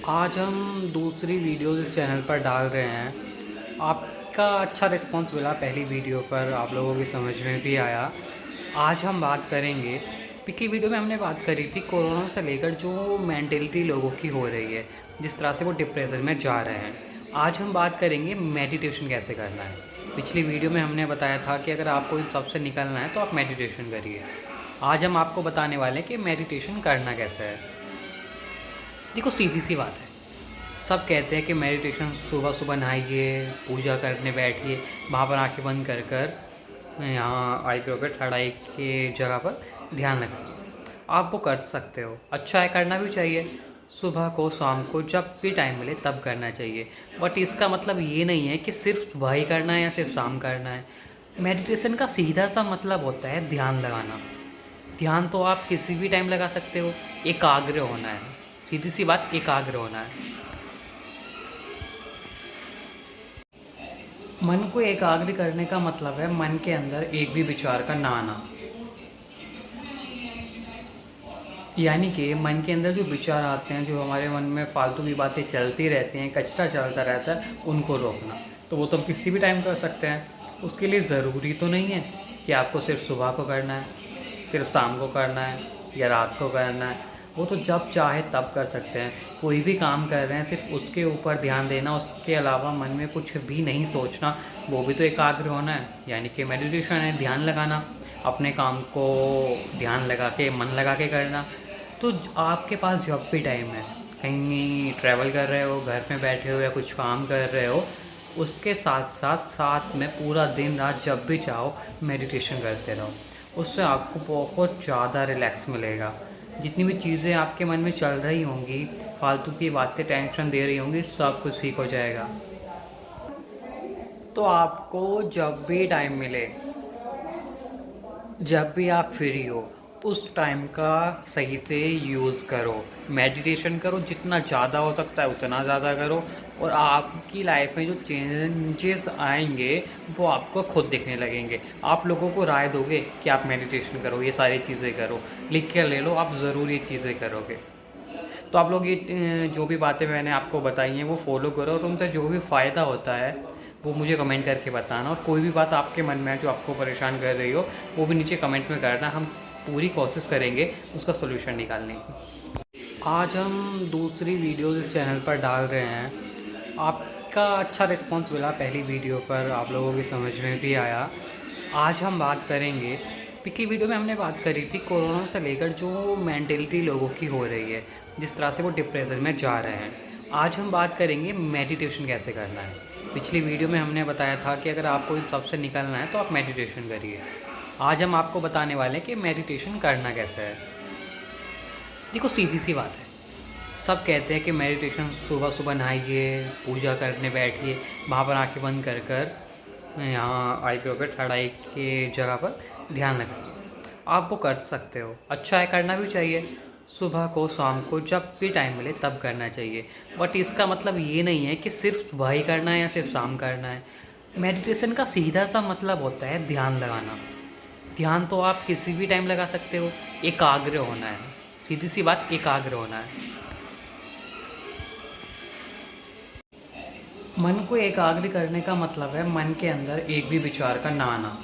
आज हम दूसरी वीडियो इस चैनल पर डाल रहे हैं। आपका अच्छा रिस्पांस मिला पहली वीडियो पर, आप लोगों की समझ में भी आया। आज हम बात करेंगे, पिछली वीडियो में हमने बात करी थी कोरोना से लेकर जो मेंटलिटी लोगों की हो रही है, जिस तरह से वो डिप्रेशन में जा रहे हैं। आज हम बात करेंगे मेडिटेशन कैसे करना है। पिछली वीडियो में हमने बताया था कि अगर आपको इन सब से निकलना है तो आप मेडिटेशन करिए। आज हम आपको बताने वाले हैं कि मेडिटेशन करना कैसे है। देखो, सीधी सी बात है, सब कहते हैं कि मेडिटेशन सुबह सुबह नहाइए, पूजा करने बैठिए, वहाँ पर आंखें बंद कर कर यहाँ आईब्रो पे थर्ड आई के जगह पर ध्यान लगाइए। आप वो कर सकते हो, अच्छा है, करना भी चाहिए। सुबह को, शाम को, जब भी टाइम मिले तब करना चाहिए। बट इसका मतलब ये नहीं है कि सिर्फ सुबह ही करना है या सिर्फ शाम करना है। मेडिटेशन का सीधा सा मतलब होता है ध्यान लगाना। ध्यान तो आप किसी भी टाइम लगा सकते हो, एकाग्र होना है। सीधी सी बात, एकाग्र होना है। मन को एकाग्र करने का मतलब है मन के अंदर एक भी विचार का ना आना। यानी कि मन के अंदर जो विचार आते हैं, जो हमारे मन में फालतू की बातें चलती रहती हैं, कचरा चलता रहता है, उनको रोकना। तो वो तो हम किसी भी टाइम कर सकते हैं। उसके लिए ज़रूरी तो नहीं है कि आपको सिर्फ सुबह को करना है, सिर्फ शाम को करना है या रात को करना है। वो तो जब चाहे तब कर सकते हैं। कोई भी काम कर रहे हैं, सिर्फ उसके ऊपर ध्यान देना, उसके अलावा मन में कुछ भी नहीं सोचना, वो भी तो एकाग्र होना है। यानी कि मेडिटेशन है, ध्यान लगाना, अपने काम को ध्यान लगा के, मन लगा के करना। तो आपके पास जब भी टाइम है, कहीं ट्रैवल कर रहे हो, घर में बैठे हो या कुछ काम कर रहे हो, उसके साथ साथ साथ में पूरा दिन रात जब भी चाहो मेडिटेशन करते रहो। उससे आपको बहुत ज़्यादा रिलैक्स मिलेगा। जितनी भी चीज़ें आपके मन में चल रही होंगी, फालतू की बातें टेंशन दे रही होंगी, सब कुछ ठीक हो जाएगा। तो आपको जब भी टाइम मिले, जब भी आप फ्री हो, उस टाइम का सही से यूज़ करो। मेडिटेशन करो, जितना ज़्यादा हो सकता है उतना ज़्यादा करो, और आपकी लाइफ में जो चेंजेस आएंगे वो आपको खुद दिखने लगेंगे। आप लोगों को राय दोगे कि आप मेडिटेशन करो, ये सारी चीज़ें करो, लिख के ले लो, आप ज़रूर ये चीज़ें करोगे। तो आप लोग ये जो भी बातें मैंने आपको बताई हैं वो फॉलो करो, और उनसे जो भी फ़ायदा होता है वो मुझे कमेंट करके बताना। और कोई भी बात आपके मन में है जो आपको परेशान कर रही हो, वो भी नीचे कमेंट में करना। हम पूरी कोशिश करेंगे उसका सोल्यूशन निकालने की। आज हम दूसरी वीडियो इस चैनल पर डाल रहे हैं। आपका अच्छा रिस्पांस मिला पहली वीडियो पर, आप लोगों की समझ में भी आया। आज हम बात करेंगे, पिछली वीडियो में हमने बात करी थी कोरोना से लेकर जो मेंटलिटी लोगों की हो रही है, जिस तरह से वो डिप्रेशन में जा रहे हैं। आज हम बात करेंगे मेडिटेशन कैसे करना है। पिछली वीडियो में हमने बताया था कि अगर आपको इन सब से निकलना है तो आप मेडिटेशन करिए। आज हम आपको बताने वाले हैं कि मेडिटेशन करना कैसे है। देखो, सीधी सी बात है, सब कहते हैं कि मेडिटेशन सुबह सुबह नहाइए, पूजा करने बैठिए, वहाँ पर आंखें बंद कर कर यहाँ आईब्रो पे थर्ड आई के जगह पर ध्यान लगाइए। आप वो कर सकते हो, अच्छा है, करना भी चाहिए। सुबह को, शाम को, जब भी टाइम मिले तब करना चाहिए। बट इसका मतलब ये नहीं है कि सिर्फ सुबह ही करना है या सिर्फ शाम करना है। मेडिटेशन का सीधा सा मतलब होता है ध्यान लगाना। ध्यान तो आप किसी भी टाइम लगा सकते हो, एकाग्र होना है। सीधी सी बात, एकाग्र होना है। मन को एकाग्र करने का मतलब है मन के अंदर एक भी विचार का ना आना।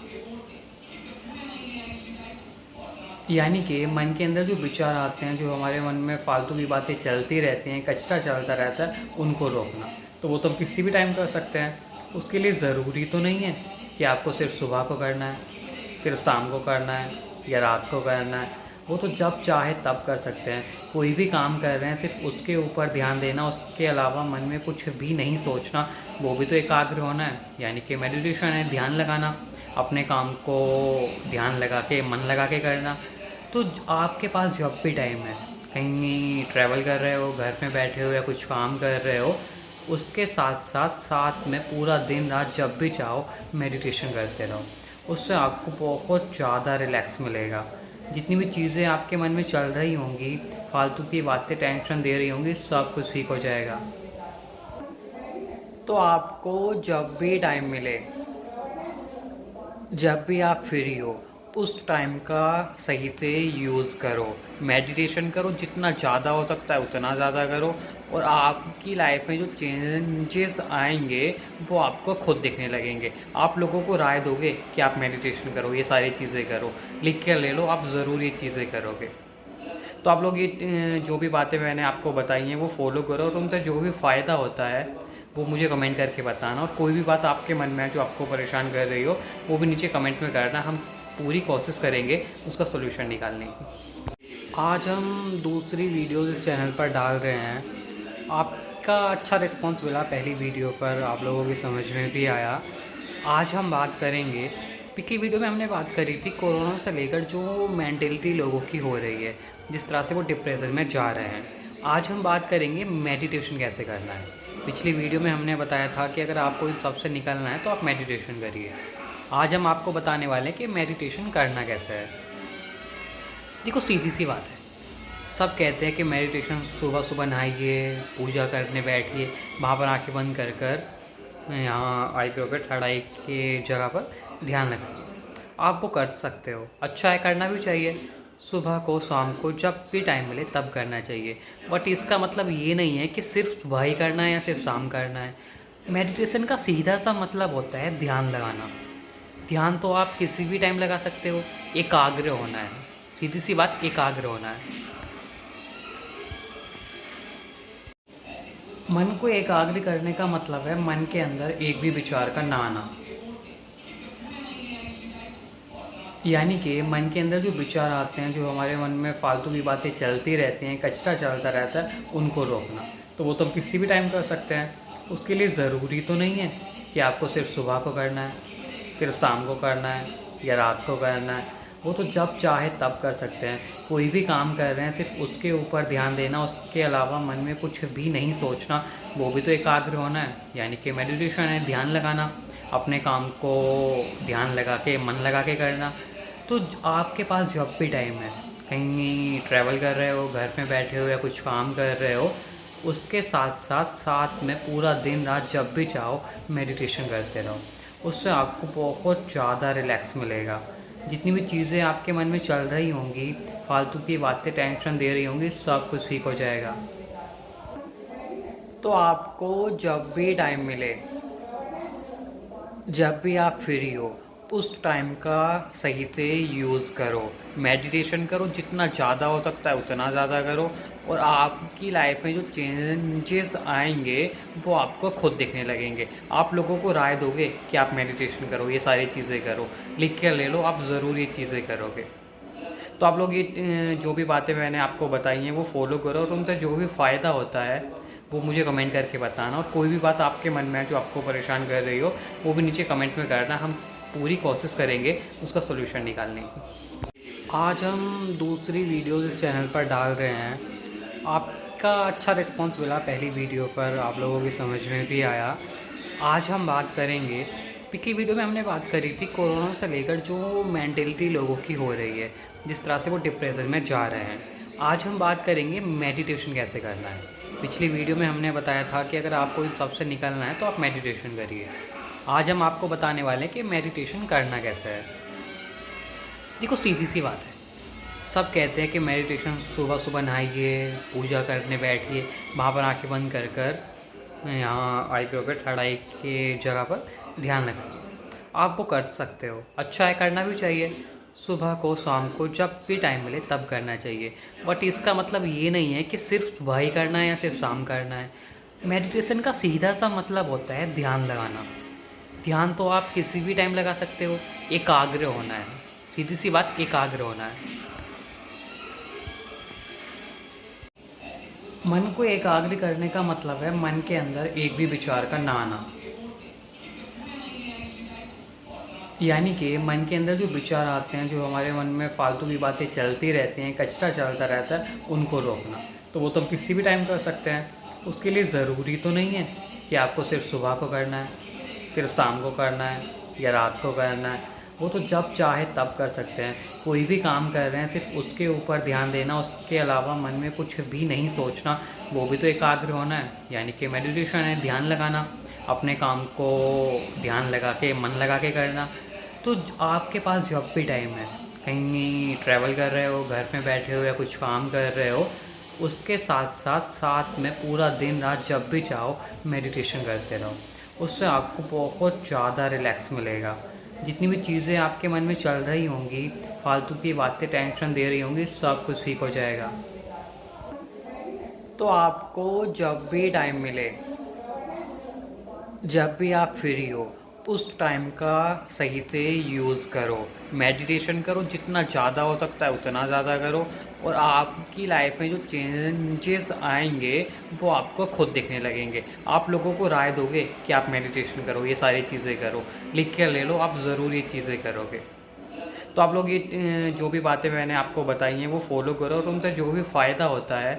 यानी कि मन के अंदर जो विचार आते हैं, जो हमारे मन में फालतू की बातें चलती रहती हैं, कचरा चलता रहता है, उनको रोकना। तो वो तो हम किसी भी टाइम कर सकते हैं। उसके लिए ज़रूरी तो नहीं है कि आपको सिर्फ सुबह को करना है, सिर्फ शाम को करना है या रात को करना है। वो तो जब चाहे तब कर सकते हैं। कोई भी काम कर रहे हैं, सिर्फ उसके ऊपर ध्यान देना, उसके अलावा मन में कुछ भी नहीं सोचना, वो भी तो एकाग्र होना है। यानी कि मेडिटेशन है, ध्यान लगाना, अपने काम को ध्यान लगा के, मन लगा के करना। तो आपके पास जब भी टाइम है, कहीं ट्रैवल कर रहे हो, घर में बैठे हो या कुछ काम कर रहे हो, उसके साथ साथ साथ में पूरा दिन रात जब भी चाहो मेडिटेशन करते रहो। उससे आपको बहुत ज़्यादा रिलैक्स मिलेगा। जितनी भी चीज़ें आपके मन में चल रही होंगी, फालतू की बातें टेंशन दे रही होंगी, सब कुछ ठीक हो जाएगा। तो आपको जब भी टाइम मिले, जब भी आप फ्री हो, उस टाइम का सही से यूज़ करो। मेडिटेशन करो, जितना ज़्यादा हो सकता है उतना ज़्यादा करो, और आपकी लाइफ में जो चेंजेस आएंगे वो आपको खुद दिखने लगेंगे। आप लोगों को राय दोगे कि आप मेडिटेशन करो, ये सारी चीज़ें करो, लिख के ले लो, आप ज़रूर ये चीज़ें करोगे। तो आप लोग ये जो भी बातें मैंने आपको बताई हैं वो फॉलो करो, और उनसे जो भी फ़ायदा होता है वो मुझे कमेंट करके बताना। और कोई भी बात आपके मन में है जो आपको परेशान कर रही हो, वो भी नीचे कमेंट में करना। हम पूरी कोशिश करेंगे उसका सोल्यूशन निकालने की। आज हम दूसरी वीडियो इस चैनल पर डाल रहे हैं। आपका अच्छा रिस्पांस मिला पहली वीडियो पर, आप लोगों की समझ में भी आया। आज हम बात करेंगे, पिछली वीडियो में हमने बात करी थी कोरोना से लेकर जो मेंटलिटी लोगों की हो रही है, जिस तरह से वो डिप्रेशन में जा रहे हैं। आज हम बात करेंगे मेडिटेशन कैसे करना है। पिछली वीडियो में हमने बताया था कि अगर आपको इन सबसे निकलना है तो आप मेडिटेशन करिए। आज हम आपको बताने वाले हैं कि मेडिटेशन करना कैसे है। देखो, सीधी सी बात है, सब कहते हैं कि मेडिटेशन सुबह सुबह नहाइए, पूजा करने बैठिए, वहाँ पर आँखें बंद कर कर यहाँ आईब्रो पे थर्ड आई की जगह पर ध्यान लगाइए। आप वो कर सकते हो, अच्छा है, करना भी चाहिए। सुबह को, शाम को, जब भी टाइम मिले तब करना चाहिए। बट इसका मतलब ये नहीं है कि सिर्फ सुबह ही करना है या सिर्फ शाम करना है। मेडिटेशन का सीधा सा मतलब होता है ध्यान लगाना। ध्यान तो आप किसी भी टाइम लगा सकते हो, एकाग्र होना है। सीधी सी बात, एकाग्र होना है। मन को एकाग्र करने का मतलब है मन के अंदर एक भी विचार का ना आना। यानी कि मन के अंदर जो विचार आते हैं, जो हमारे मन में फालतू की बातें चलती रहती हैं, कचरा चलता रहता है, उनको रोकना। तो वो तो हम किसी भी टाइम कर सकते हैं। उसके लिए ज़रूरी तो नहीं है कि आपको सिर्फ सुबह को करना है, सिर्फ शाम को करना है या रात को करना है। वो तो जब चाहे तब कर सकते हैं। कोई भी काम कर रहे हैं, सिर्फ उसके ऊपर ध्यान देना, उसके अलावा मन में कुछ भी नहीं सोचना, वो भी तो एकाग्र होना है। यानी कि मेडिटेशन है, ध्यान लगाना, अपने काम को ध्यान लगा के, मन लगा के करना। तो आपके पास जब भी टाइम है, कहीं ट्रैवल कर रहे हो, घर में बैठे हो या कुछ काम कर रहे हो, उसके साथ साथ साथ में पूरा दिन रात जब भी चाहो मेडिटेशन करते रहो। उससे आपको बहुत ज़्यादा रिलैक्स मिलेगा। जितनी भी चीज़ें आपके मन में चल रही होंगी, फालतू की बातें टेंशन दे रही होंगी, सब कुछ ठीक हो जाएगा। तो आपको जब भी टाइम मिले, जब भी आप फ्री हो, उस टाइम का सही से यूज़ करो। मेडिटेशन करो, जितना ज़्यादा हो सकता है उतना ज़्यादा करो, और आपकी लाइफ में जो चेंजेस आएंगे वो आपको खुद दिखने लगेंगे। आप लोगों को राय दोगे कि आप मेडिटेशन करो, ये सारी चीज़ें करो, लिख के ले लो, आप ज़रूर ये चीज़ें करोगे। तो आप लोग ये जो भी बातें मैंने आपको बताई हैं वो फॉलो करो, और उनसे जो भी फ़ायदा होता है वो मुझे कमेंट करके बताना। और कोई भी बात आपके मन में है जो आपको परेशान कर रही हो, वो भी नीचे कमेंट में करना। हम पूरी कोशिश करेंगे उसका सोल्यूशन निकालने की। आज हम दूसरी वीडियो इस चैनल पर डाल रहे हैं। आपका अच्छा रिस्पांस मिला पहली वीडियो पर, आप लोगों की समझ में भी आया। आज हम बात करेंगे, पिछली वीडियो में हमने बात करी थी कोरोना से लेकर जो मेंटलिटी लोगों की हो रही है, जिस तरह से वो डिप्रेशन में जा रहे हैं। आज हम बात करेंगे मेडिटेशन कैसे करना है। पिछली वीडियो में हमने बताया था कि अगर आपको इन सबसे निकलना है तो आप मेडिटेशन करिए। आज हम आपको बताने वाले हैं कि मेडिटेशन करना कैसे है। देखो, सीधी सी बात है, सब कहते हैं कि मेडिटेशन सुबह सुबह नहाइए, पूजा करने बैठिए, वहाँ पर आँखें बंद कर कर यहाँ आईब्रो पे थर्ड आई की जगह पर ध्यान लगाइए। आप वो कर सकते हो, अच्छा है, करना भी चाहिए। सुबह को, शाम को, जब भी टाइम मिले तब करना चाहिए। बट इसका मतलब ये नहीं है कि सिर्फ सुबह ही करना है या सिर्फ शाम करना है। मेडिटेशन का सीधा सा मतलब होता है ध्यान लगाना। ध्यान तो आप किसी भी टाइम लगा सकते हो, एकाग्र होना है। सीधी सी बात, एकाग्र होना है। मन को एकाग्र करने का मतलब है मन के अंदर एक भी विचार का ना आना। यानी कि मन के अंदर जो विचार आते हैं, जो हमारे मन में फालतू की बातें चलती रहती हैं, कचरा चलता रहता है, उनको रोकना। तो वो तो हम किसी भी टाइम कर सकते हैं। उसके लिए ज़रूरी तो नहीं है कि आपको सिर्फ सुबह को करना है, सिर्फ शाम को करना है या रात को करना है। वो तो जब चाहे तब कर सकते हैं। कोई भी काम कर रहे हैं, सिर्फ उसके ऊपर ध्यान देना, उसके अलावा मन में कुछ भी नहीं सोचना, वो भी तो एकाग्र होना है। यानी कि मेडिटेशन है, ध्यान लगाना, अपने काम को ध्यान लगा के, मन लगा के करना। तो आपके पास जब भी टाइम है, कहीं ट्रैवल कर रहे हो, घर में बैठे हो या कुछ काम कर रहे हो, उसके साथ साथ साथ में पूरा दिन रात जब भी चाहो मेडिटेशन करते रहो। उससे आपको बहुत ज़्यादा रिलैक्स मिलेगा। जितनी भी चीज़ें आपके मन में चल रही होंगी, फालतू की बातें टेंशन दे रही होंगी, सब कुछ ठीक हो जाएगा। तो आपको जब भी टाइम मिले, जब भी आप फ्री हो, उस टाइम का सही से यूज़ करो। मेडिटेशन करो, जितना ज़्यादा हो सकता है उतना ज़्यादा करो, और आपकी लाइफ में जो चेंजेस आएंगे वो आपको खुद दिखने लगेंगे। आप लोगों को राय दोगे कि आप मेडिटेशन करो, ये सारी चीज़ें करो, लिख के ले लो, आप ज़रूर ये चीज़ें करोगे। तो आप लोग ये जो भी बातें मैंने आपको बताई हैं वो फॉलो करो, और उनसे जो भी फ़ायदा होता है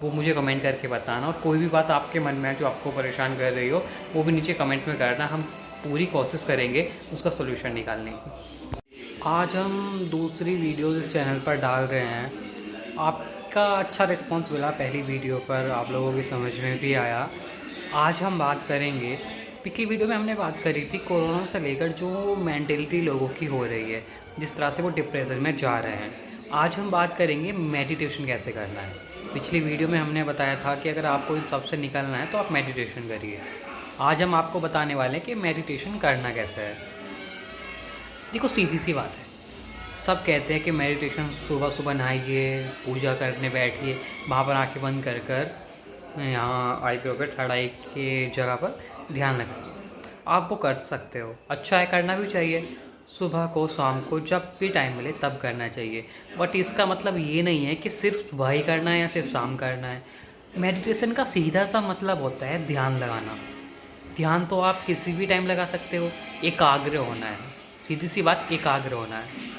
वो मुझे कमेंट करके बताना। और कोई भी बात आपके मन में है जो आपको परेशान कर रही हो, वो भी नीचे कमेंट में करना। हम पूरी कोशिश करेंगे उसका सोल्यूशन निकालने की। आज हम दूसरी वीडियो इस चैनल पर डाल रहे हैं। आपका अच्छा रिस्पांस मिला पहली वीडियो पर, आप लोगों की समझ में भी आया। आज हम बात करेंगे, पिछली वीडियो में हमने बात करी थी कोरोना से लेकर जो मेंटलिटी लोगों की हो रही है, जिस तरह से वो डिप्रेशन में जा रहे हैं। आज हम बात करेंगे मेडिटेशन कैसे करना है। पिछली वीडियो में हमने बताया था कि अगर आपको इन सबसे निकलना है तो आप मेडिटेशन करिए। आज हम आपको बताने वाले हैं कि मेडिटेशन करना कैसे है। देखो, सीधी सी बात है, सब कहते हैं कि मेडिटेशन सुबह सुबह नहाइए, पूजा करने बैठिए, वहाँ पर आंखें बंद कर कर यहाँ आईब्रो पे थर्ड आई के जगह पर ध्यान लगाइए। आप वो कर सकते हो, अच्छा है, करना भी चाहिए। सुबह को, शाम को, जब भी टाइम मिले तब करना चाहिए। बट इसका मतलब ये नहीं है कि सिर्फ सुबह ही करना है या सिर्फ शाम करना है। मेडिटेशन का सीधा सा मतलब होता है ध्यान लगाना। ध्यान तो आप किसी भी टाइम लगा सकते हो, एकाग्र होना है। सीधी सी बात, एकाग्र होना है।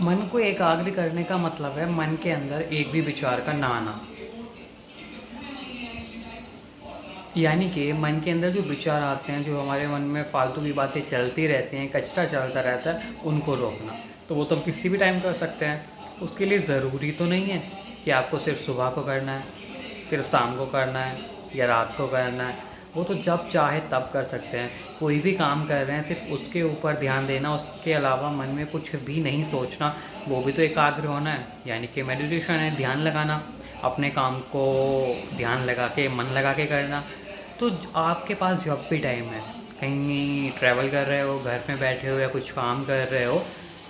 मन को एकाग्र करने का मतलब है मन के अंदर एक भी विचार का ना आना। यानी कि मन के अंदर जो विचार आते हैं, जो हमारे मन में फालतू की बातें चलती रहती हैं, कचरा चलता रहता है, उनको रोकना। तो वो तो हम किसी भी टाइम कर सकते हैं। उसके लिए ज़रूरी तो नहीं है कि आपको सिर्फ सुबह को करना है, सिर्फ शाम को करना है या रात को करना है। वो तो जब चाहे तब कर सकते हैं। कोई भी काम कर रहे हैं, सिर्फ उसके ऊपर ध्यान देना, उसके अलावा मन में कुछ भी नहीं सोचना, वो भी तो एकाग्र होना है। यानी कि मेडिटेशन है, ध्यान लगाना, अपने काम को ध्यान लगा के, मन लगा के करना। तो आपके पास जब भी टाइम है, कहीं ट्रैवल कर रहे हो, घर में बैठे हो या कुछ काम कर रहे हो,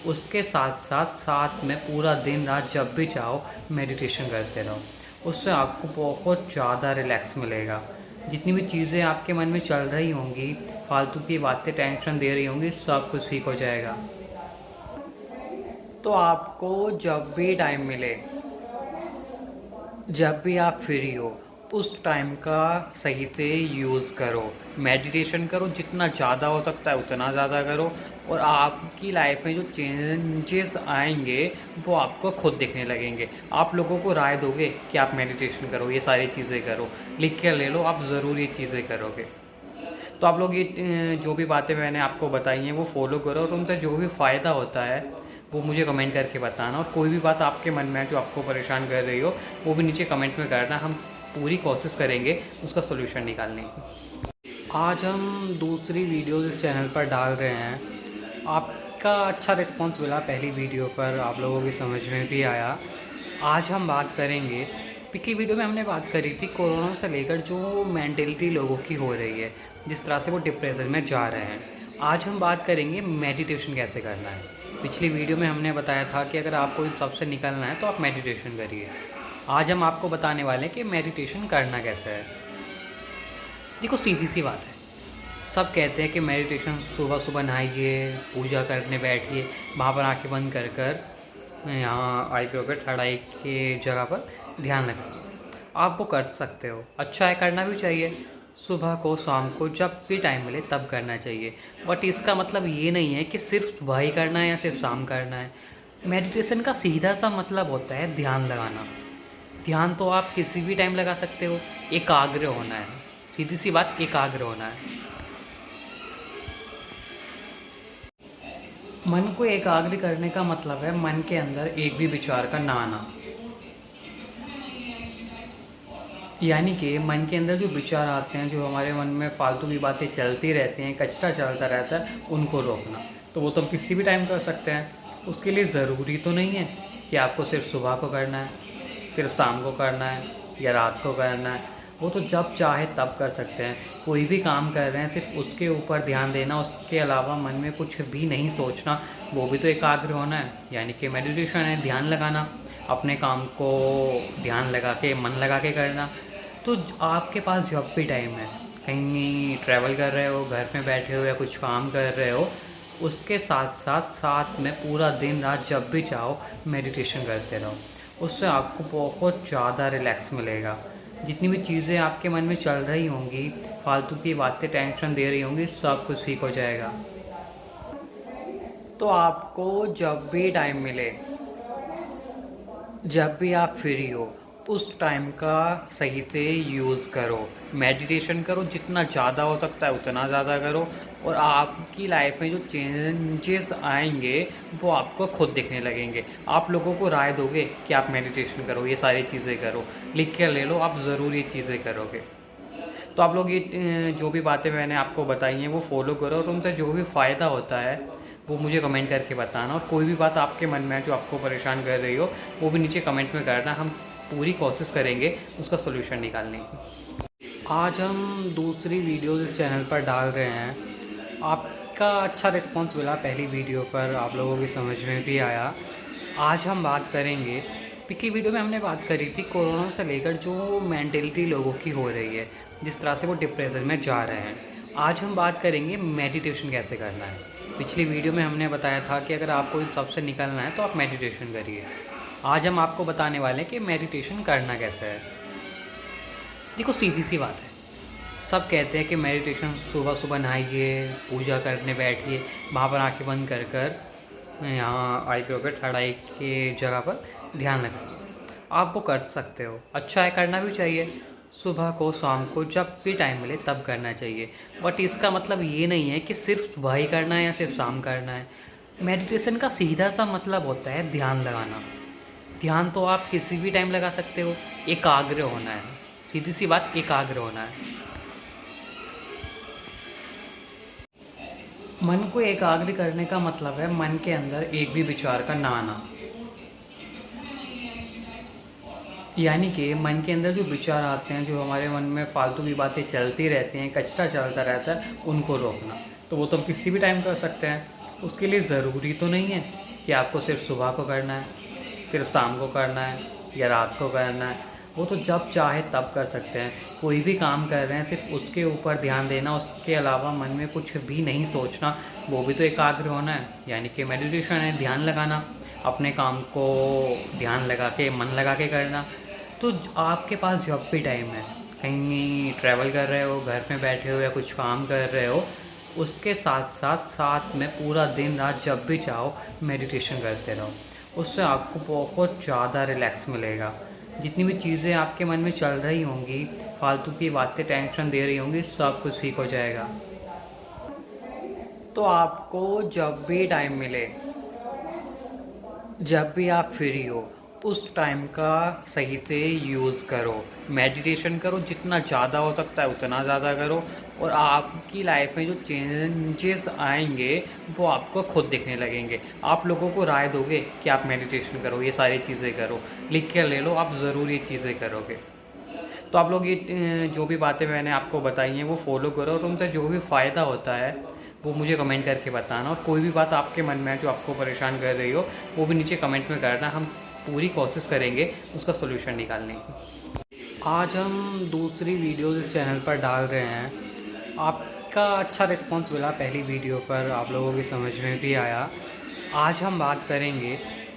उसके साथ साथ साथ में पूरा दिन रात जब भी चाहो मेडिटेशन करते रहो। उससे आपको बहुत ज़्यादा रिलैक्स मिलेगा। जितनी भी चीज़ें आपके मन में चल रही होंगी, फालतू की बातें टेंशन दे रही होंगी, सब कुछ ठीक हो जाएगा। तो आपको जब भी टाइम मिले, जब भी आप फ्री हो, उस टाइम का सही से यूज़ करो। मेडिटेशन करो, जितना ज़्यादा हो सकता है उतना ज़्यादा करो, और आपकी लाइफ में जो चेंजेस आएंगे वो आपको खुद दिखने लगेंगे। आप लोगों को राय दोगे कि आप मेडिटेशन करो, ये सारी चीज़ें करो, लिख के ले लो, आप ज़रूर ये चीज़ें करोगे। तो आप लोग ये जो भी बातें मैंने आपको बताई हैं वो फॉलो करो, और उनसे जो भी फ़ायदा होता है वो मुझे कमेंट करके बताना। और कोई भी बात आपके मन में है जो आपको परेशान कर रही हो, वो भी नीचे कमेंट में करना। हम पूरी कोशिश करेंगे उसका सोल्यूशन निकालने की। आज हम दूसरी वीडियो इस चैनल पर डाल रहे हैं। आपका अच्छा रिस्पांस मिला पहली वीडियो पर, आप लोगों की समझ में भी आया। आज हम बात करेंगे, पिछली वीडियो में हमने बात करी थी कोरोना से लेकर जो मेंटलिटी लोगों की हो रही है, जिस तरह से वो डिप्रेशन में जा रहे हैं। आज हम बात करेंगे मेडिटेशन कैसे करना है। पिछली वीडियो में हमने बताया था कि अगर आपको इन सबसे निकलना है तो आप मेडिटेशन करिए। आज हम आपको बताने वाले हैं कि मेडिटेशन करना कैसे है। देखो, सीधी सी बात है, सब कहते हैं कि मेडिटेशन सुबह सुबह नहाइए, पूजा करने बैठिए, वहाँ पर आंखें बंद कर कर यहाँ आईब्रो पे थर्ड आई के जगह पर ध्यान लगाइए। आप वो कर सकते हो, अच्छा है, करना भी चाहिए। सुबह को, शाम को, जब भी टाइम मिले तब करना चाहिए। बट इसका मतलब ये नहीं है कि सिर्फ सुबह ही करना है या सिर्फ शाम करना है। मेडिटेशन का सीधा सा मतलब होता है ध्यान लगाना। ध्यान तो आप किसी भी टाइम लगा सकते हो, एकाग्र होना है। सीधी सी बात, एकाग्र होना है। मन को एकाग्र करने का मतलब है मन के अंदर एक भी विचार का ना आना। यानी कि मन के अंदर जो विचार आते हैं, जो हमारे मन में फालतू की बातें चलती रहती हैं, कचरा चलता रहता है, उनको रोकना। तो वो तो हम किसी भी टाइम कर सकते हैं। उसके लिए ज़रूरी तो नहीं है कि आपको सिर्फ सुबह को करना है, सिर्फ शाम को करना है या रात को करना है। वो तो जब चाहे तब कर सकते हैं। कोई भी काम कर रहे हैं सिर्फ उसके ऊपर ध्यान देना, उसके अलावा मन में कुछ भी नहीं सोचना, वो भी तो एकाग्र होना है। यानी कि मेडिटेशन है, ध्यान लगाना, अपने काम को ध्यान लगा के, मन लगा के करना। तो आपके पास जब भी टाइम है, कहीं ट्रैवल कर रहे हो, घर में बैठे हो या कुछ काम कर रहे हो, उसके साथ साथ साथ में पूरा दिन रात जब भी चाहो मेडिटेशन करते रहो। उससे आपको बहुत ज़्यादा रिलैक्स मिलेगा। जितनी भी चीज़ें आपके मन में चल रही होंगी, फालतू की बातें टेंशन दे रही होंगी, सब कुछ ठीक हो जाएगा। तो आपको जब भी टाइम मिले, जब भी आप फ्री हो, उस टाइम का सही से यूज़ करो। मेडिटेशन करो, जितना ज़्यादा हो सकता है उतना ज़्यादा करो। और आपकी लाइफ में जो चेंजेस आएंगे वो आपको खुद दिखने लगेंगे। आप लोगों को राय दोगे कि आप मेडिटेशन करो, ये सारी चीज़ें करो, लिख के ले लो, आप ज़रूर ये चीज़ें करोगे। तो आप लोग ये जो भी बातें मैंने आपको बताई हैं वो फॉलो करो, और उनसे जो भी फ़ायदा होता है वो मुझे कमेंट करके बताना। और कोई भी बात आपके मन में है जो आपको परेशान कर रही हो, वो भी नीचे कमेंट में करना। हम पूरी कोशिश करेंगे उसका सोल्यूशन निकालने की। आज हम दूसरी वीडियो इस चैनल पर डाल रहे हैं। आपका अच्छा रिस्पांस मिला पहली वीडियो पर, आप लोगों की समझ में भी आया। आज हम बात करेंगे, पिछली वीडियो में हमने बात करी थी कोरोना से लेकर जो मेंटेलिटी लोगों की हो रही है, जिस तरह से वो डिप्रेशन में जा रहे हैं। आज हम बात करेंगे मेडिटेशन कैसे करना है। पिछली वीडियो में हमने बताया था कि अगर आपको इन सबसे निकलना है तो आप मेडिटेशन करिए। आज हम आपको बताने वाले हैं कि मेडिटेशन करना कैसे है। देखो, सीधी सी बात है, सब कहते हैं कि मेडिटेशन सुबह सुबह नहाइए, पूजा करने बैठिए, वहाँ पर आँखें बंद कर कर यहाँ आईब्रो पे थर्ड आई के जगह पर ध्यान लगाइए। आप वो कर सकते हो, अच्छा है, करना भी चाहिए। सुबह को, शाम को, जब भी टाइम मिले तब करना चाहिए। बट इसका मतलब ये नहीं है कि सिर्फ सुबह ही करना है या सिर्फ शाम करना है। मेडिटेशन का सीधा सा मतलब होता है ध्यान लगाना। ध्यान तो आप किसी भी टाइम लगा सकते हो, एकाग्र होना है। सीधी सी बात, एकाग्र होना है। मन को एकाग्र करने का मतलब है मन के अंदर एक भी विचार का ना आना। यानी कि मन के अंदर जो विचार आते हैं, जो हमारे मन में फालतू की बातें चलती रहती हैं, कचरा चलता रहता है, उनको रोकना। तो वो तो हम किसी भी टाइम कर सकते हैं। उसके लिए ज़रूरी तो नहीं है कि आपको सिर्फ सुबह को करना है, सिर्फ शाम को करना है या रात को करना है। वो तो जब चाहे तब कर सकते हैं। कोई भी काम कर रहे हैं सिर्फ उसके ऊपर ध्यान देना, उसके अलावा मन में कुछ भी नहीं सोचना, वो भी तो एकाग्र होना है। यानी कि मेडिटेशन है, ध्यान लगाना, अपने काम को ध्यान लगा के, मन लगा के करना। तो आपके पास जब भी टाइम है, कहीं ट्रैवल कर रहे हो, घर में बैठे हो या कुछ काम कर रहे हो, उसके साथ साथ साथ में पूरा दिन रात जब भी चाहो मेडिटेशन करते रहो। उससे आपको बहुत ज़्यादा रिलैक्स मिलेगा। जितनी भी चीज़ें आपके मन में चल रही होंगी, फालतू की बातें टेंशन दे रही होंगी, सब कुछ ठीक हो जाएगा। तो आपको जब भी टाइम मिले, जब भी आप फ्री हो, उस टाइम का सही से यूज़ करो। मेडिटेशन करो, जितना ज़्यादा हो सकता है उतना ज़्यादा करो। और आपकी लाइफ में जो चेंजेस आएंगे वो आपको खुद दिखने लगेंगे। आप लोगों को राय दोगे कि आप मेडिटेशन करो, ये सारी चीज़ें करो, लिख के ले लो, आप ज़रूर ये चीज़ें करोगे। तो आप लोग ये जो भी बातें मैंने आपको बताई हैं वो फॉलो करो, और उनसे जो भी फ़ायदा होता है वो मुझे कमेंट करके बताना। और कोई भी बात आपके मन में है जो आपको परेशान कर रही हो, वो भी नीचे कमेंट में करना। हम पूरी कोशिश करेंगे उसका सोल्यूशन निकालने की। आज हम दूसरी वीडियो इस चैनल पर डाल रहे हैं। आपका अच्छा रिस्पांस मिला पहली वीडियो पर, आप लोगों की समझ में भी आया। आज हम बात करेंगे,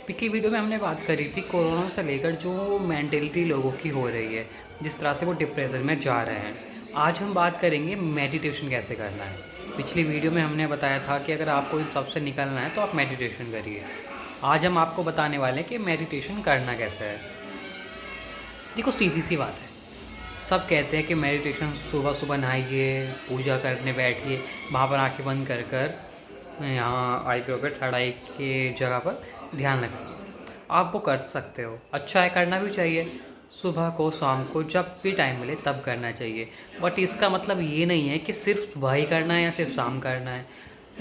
पिछली वीडियो में हमने बात करी थी कोरोना से लेकर जो मेंटेलिटी लोगों की हो रही है, जिस तरह से वो डिप्रेशन में जा रहे हैं। आज हम बात करेंगे मेडिटेशन कैसे करना है। पिछली वीडियो में हमने बताया था कि अगर आपको इन सबसे निकलना है तो आप मेडिटेशन करिए। आज हम आपको बताने वाले हैं कि मेडिटेशन करना कैसे है। देखो, सीधी सी बात है, सब कहते हैं कि मेडिटेशन सुबह सुबह नहाइए, पूजा करने बैठिए, वहाँ पर आँखें बंद कर कर यहाँ आईब्रो पे थर्ड आई के जगह पर ध्यान लगाइए। आप वो कर सकते हो, अच्छा है, करना भी चाहिए। सुबह को शाम को जब भी टाइम मिले तब करना चाहिए। बट इसका मतलब ये नहीं है कि सिर्फ सुबह ही करना है या सिर्फ शाम करना है।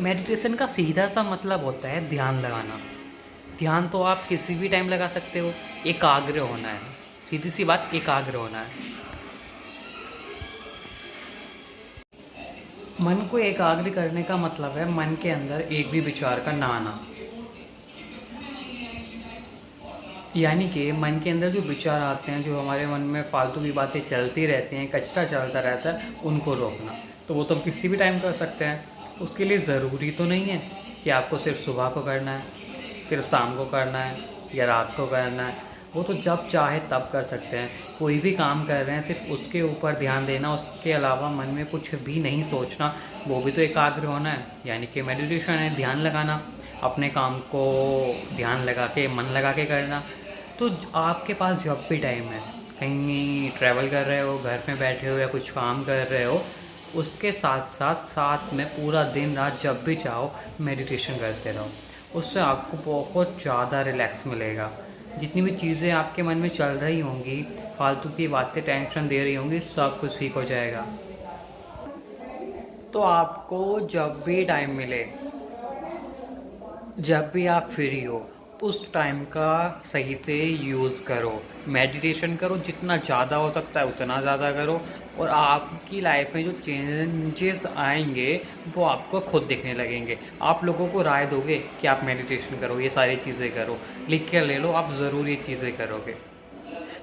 मेडिटेशन का सीधा सा मतलब होता है ध्यान लगाना। ध्यान तो आप किसी भी टाइम लगा सकते हो। एकाग्र होना है, सीधी सी बात, एकाग्र होना है। मन को एकाग्र करने का मतलब है मन के अंदर एक भी विचार का ना आना। यानी कि मन के अंदर जो विचार आते हैं, जो हमारे मन में फालतू की बातें चलती रहती हैं, कचरा चलता रहता है, उनको रोकना। तो वो तो हम किसी भी टाइम कर सकते हैं। उसके लिए ज़रूरी तो नहीं है कि आपको सिर्फ सुबह को करना है, सिर्फ शाम को करना है या रात को करना है। वो तो जब चाहे तब कर सकते हैं। कोई भी काम कर रहे हैं सिर्फ उसके ऊपर ध्यान देना, उसके अलावा मन में कुछ भी नहीं सोचना, वो भी तो एकाग्र होना है। यानी कि मेडिटेशन है, ध्यान लगाना, अपने काम को ध्यान लगा के, मन लगा के करना। तो आपके पास जब भी टाइम है, कहीं ट्रैवल कर रहे हो, घर में बैठे हो या कुछ काम कर रहे हो, उसके साथ साथ साथ में पूरा दिन रात जब भी चाहो मेडिटेशन करते रहो। उससे आपको बहुत ज़्यादा रिलैक्स मिलेगा। जितनी भी चीज़ें आपके मन में चल रही होंगी, फालतू की बातें टेंशन दे रही होंगी, सब कुछ ठीक हो जाएगा। तो आपको जब भी टाइम मिले, जब भी आप फ्री हो, उस टाइम का सही से यूज़ करो। मेडिटेशन करो, जितना ज़्यादा हो सकता है उतना ज़्यादा करो। और आपकी लाइफ में जो चेंजेस आएंगे वो आपको खुद दिखने लगेंगे। आप लोगों को राय दोगे कि आप मेडिटेशन करो, ये सारी चीज़ें करो, लिख कर ले लो, आप ज़रूर ये चीज़ें करोगे।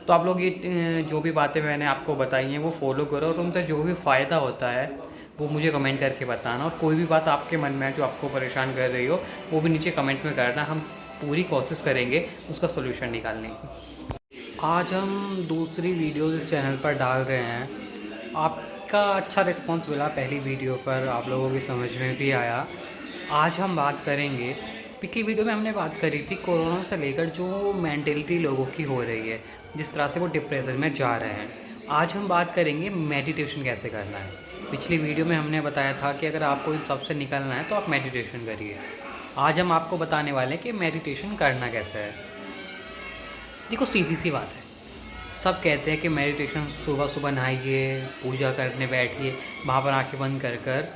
तो आप लोग ये जो भी बातें मैंने आपको बताई हैं वो फॉलो करो, और उनसे जो भी फ़ायदा होता है वो मुझे कमेंट करके बताना। और कोई भी बात आपके मन में है जो आपको परेशान कर रही हो, वो भी नीचे कमेंट में करना। हम पूरी कोशिश करेंगे उसका सोल्यूशन निकालने की। आज हम दूसरी वीडियो इस चैनल पर डाल रहे हैं। आपका अच्छा रिस्पांस मिला पहली वीडियो पर, आप लोगों की समझ में भी आया। आज हम बात करेंगे, पिछली वीडियो में हमने बात करी थी कोरोना से लेकर जो मेंटलिटी लोगों की हो रही है, जिस तरह से वो डिप्रेशन में जा रहे हैं। आज हम बात करेंगे मेडिटेशन कैसे करना है। पिछली वीडियो में हमने बताया था कि अगर आपको इन सबसे निकलना है तो आप मेडिटेशन करिए। आज हम आपको बताने वाले हैं कि मेडिटेशन करना कैसे है। देखो, सीधी सी बात है। सब कहते हैं कि मेडिटेशन सुबह सुबह नहाइए, पूजा करने बैठिए, वहाँ पर आँखें बंद कर कर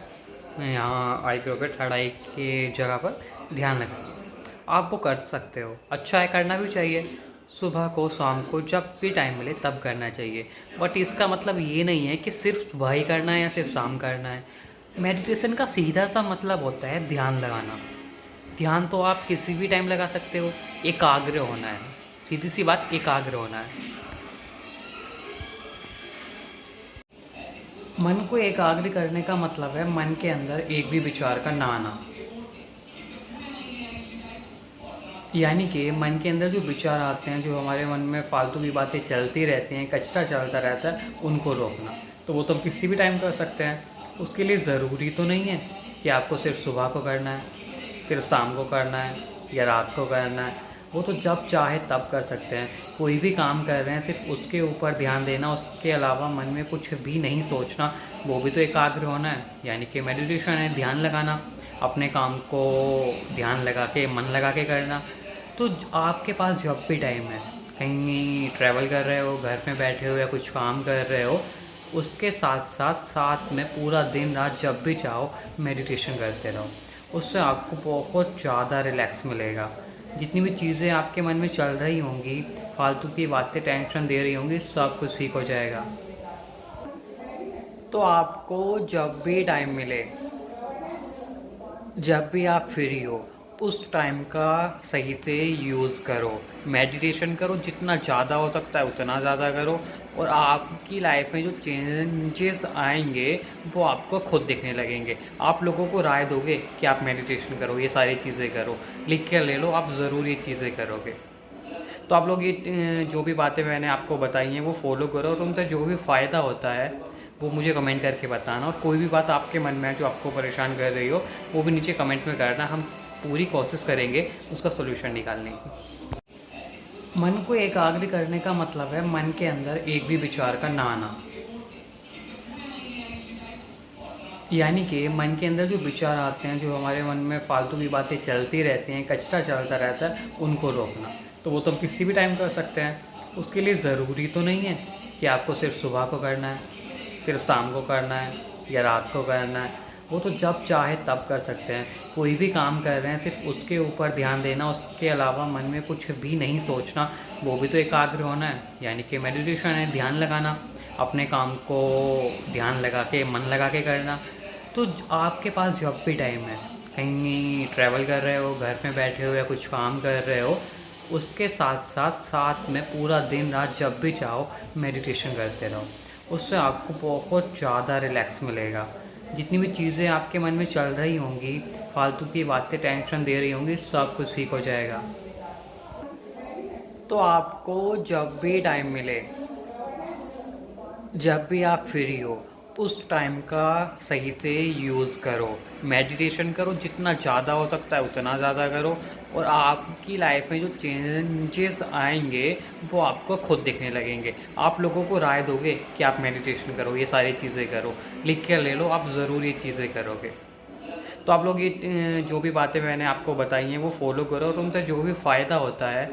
यहाँ आईब्रो पे थर्ड आई की जगह पर ध्यान लगाइए। आप वो कर सकते हो, अच्छा है, करना भी चाहिए। सुबह को शाम को जब भी टाइम मिले तब करना चाहिए। बट इसका मतलब ये नहीं है कि सिर्फ सुबह ही करना है या सिर्फ शाम करना है। मेडिटेशन का सीधा सा मतलब होता है ध्यान लगाना। ध्यान तो आप किसी भी टाइम लगा सकते हो। एकाग्र होना है, सीधी सी बात, एकाग्र होना है। मन को एकाग्र करने का मतलब है मन के अंदर एक भी विचार का ना आना। यानी कि मन के अंदर जो विचार आते हैं, जो हमारे मन में फालतू की बातें चलती रहती हैं, कचरा चलता रहता है, उनको रोकना। तो वो तो हम किसी भी टाइम कर सकते हैं। उसके लिए ज़रूरी तो नहीं है कि आपको सिर्फ सुबह को करना है, सिर्फ शाम को करना है या रात को करना है। वो तो जब चाहे तब कर सकते हैं। कोई भी काम कर रहे हैं सिर्फ उसके ऊपर ध्यान देना, उसके अलावा मन में कुछ भी नहीं सोचना, वो भी तो एकाग्र होना है। यानी कि मेडिटेशन है, ध्यान लगाना, अपने काम को ध्यान लगा के, मन लगा के करना। तो आपके पास जब भी टाइम है, कहीं ट्रैवल कर रहे हो, घर में बैठे हो या कुछ काम कर रहे हो, उसके साथ साथ साथ में पूरा दिन रात जब भी चाहो मेडिटेशन करते रहो। उससे आपको बहुत ज़्यादा रिलैक्स मिलेगा। जितनी भी चीज़ें आपके मन में चल रही होंगी, फालतू की बातें टेंशन दे रही होंगी, सब कुछ ठीक हो जाएगा। तो आपको जब भी टाइम मिले, जब भी आप फ्री हो, उस टाइम का सही से यूज़ करो। मेडिटेशन करो, जितना ज़्यादा हो सकता है उतना ज़्यादा करो। और आपकी लाइफ में जो चेंजेस आएंगे वो आपको खुद दिखने लगेंगे। आप लोगों को राय दोगे कि आप मेडिटेशन करो, ये सारी चीज़ें करो, लिख कर ले लो, आप ज़रूर ये चीज़ें करोगे। तो आप लोग ये जो भी बातें मैंने आपको बताई हैं वो फॉलो करो, और उनसे जो भी फ़ायदा होता है वो मुझे कमेंट करके बताना। और कोई भी बात आपके मन में है जो आपको परेशान कर रही हो, वो भी नीचे कमेंट में करना। हम पूरी कोशिश करेंगे उसका सोल्यूशन निकालने की। मन को एकाग्र करने का मतलब है मन के अंदर एक भी विचार का ना आना। यानी कि मन के अंदर जो विचार आते हैं, जो हमारे मन में फालतू की बातें चलती रहती हैं, कचरा चलता रहता है, उनको रोकना। तो वो तो हम किसी भी टाइम कर सकते हैं। उसके लिए ज़रूरी तो नहीं है कि आपको सिर्फ सुबह को करना है, सिर्फ शाम को करना है या रात को करना है। वो तो जब चाहे तब कर सकते हैं। कोई भी काम कर रहे हैं सिर्फ उसके ऊपर ध्यान देना, उसके अलावा मन में कुछ भी नहीं सोचना, वो भी तो एकाग्र होना है, यानी कि मेडिटेशन है, ध्यान लगाना, अपने काम को ध्यान लगा के मन लगा के करना। तो आपके पास जब भी टाइम है, कहीं ट्रैवल कर रहे हो, घर में बैठे हो या कुछ काम कर रहे हो, उसके साथ साथ साथ में पूरा दिन रात जब भी चाहो मेडिटेशन करते रहो। उससे आपको बहुत ज़्यादा रिलैक्स मिलेगा। जितनी भी चीज़ें आपके मन में चल रही होंगी, फालतू की बातें टेंशन दे रही होंगी, सब कुछ ठीक हो जाएगा। तो आपको जब भी टाइम मिले, जब भी आप फ्री हो, उस टाइम का सही से यूज़ करो। मेडिटेशन करो, जितना ज़्यादा हो सकता है उतना ज़्यादा करो, और आपकी लाइफ में जो चेंजेस आएंगे वो आपको खुद दिखने लगेंगे। आप लोगों को राय दोगे कि आप मेडिटेशन करो, ये सारी चीज़ें करो, लिख के ले लो, आप ज़रूर ये चीज़ें करोगे। तो आप लोग ये जो भी बातें मैंने आपको बताई हैं वो फॉलो करो, और उनसे जो भी फ़ायदा होता है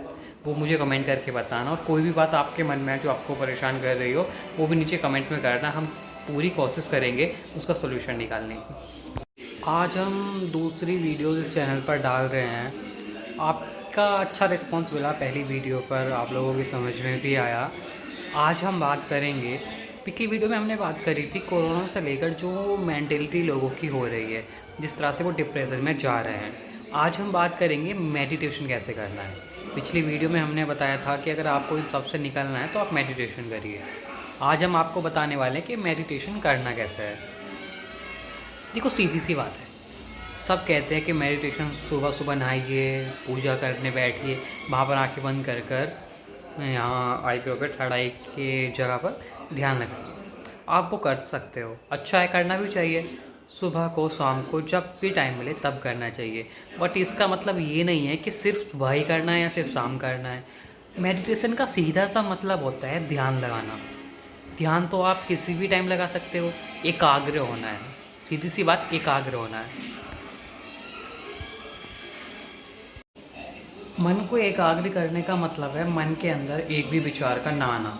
वो मुझे कमेंट करके बताना। और कोई भी बात आपके मन में है जो आपको परेशान कर रही हो, वो भी नीचे कमेंट में करना। हम पूरी कोशिश करेंगे उसका सोल्यूशन निकालने की। आज हम दूसरी वीडियो इस चैनल पर डाल रहे हैं। आपका अच्छा रिस्पांस मिला पहली वीडियो पर, आप लोगों की समझ में भी आया। आज हम बात करेंगे, पिछली वीडियो में हमने बात करी थी कोरोना से लेकर जो मेंटलिटी लोगों की हो रही है, जिस तरह से वो डिप्रेशन में जा रहे हैं। आज हम बात करेंगे मेडिटेशन कैसे करना है। पिछली वीडियो में हमने बताया था कि अगर आपको इन सबसे निकलना है तो आप मेडिटेशन करिए। आज हम आपको बताने वाले हैं कि मेडिटेशन करना कैसे है। देखो, सीधी सी बात है, सब कहते हैं कि मेडिटेशन सुबह सुबह नहाइए, पूजा करने बैठिए, वहाँ पर आँखें बंद कर कर यहाँ आईब्रो पे थर्ड आई के जगह पर ध्यान लगाइए। आप वो कर सकते हो, अच्छा है, करना भी चाहिए। सुबह को, शाम को, जब भी टाइम मिले तब करना चाहिए। बट इसका मतलब ये नहीं है कि सिर्फ सुबह ही करना है या सिर्फ शाम करना है। मेडिटेशन का सीधा सा मतलब होता है ध्यान लगाना। ध्यान तो आप किसी भी टाइम लगा सकते हो, एकाग्र होना है। सीधी सी बात, एकाग्र होना है। मन को एकाग्र करने का मतलब है मन के अंदर एक भी विचार का ना आना,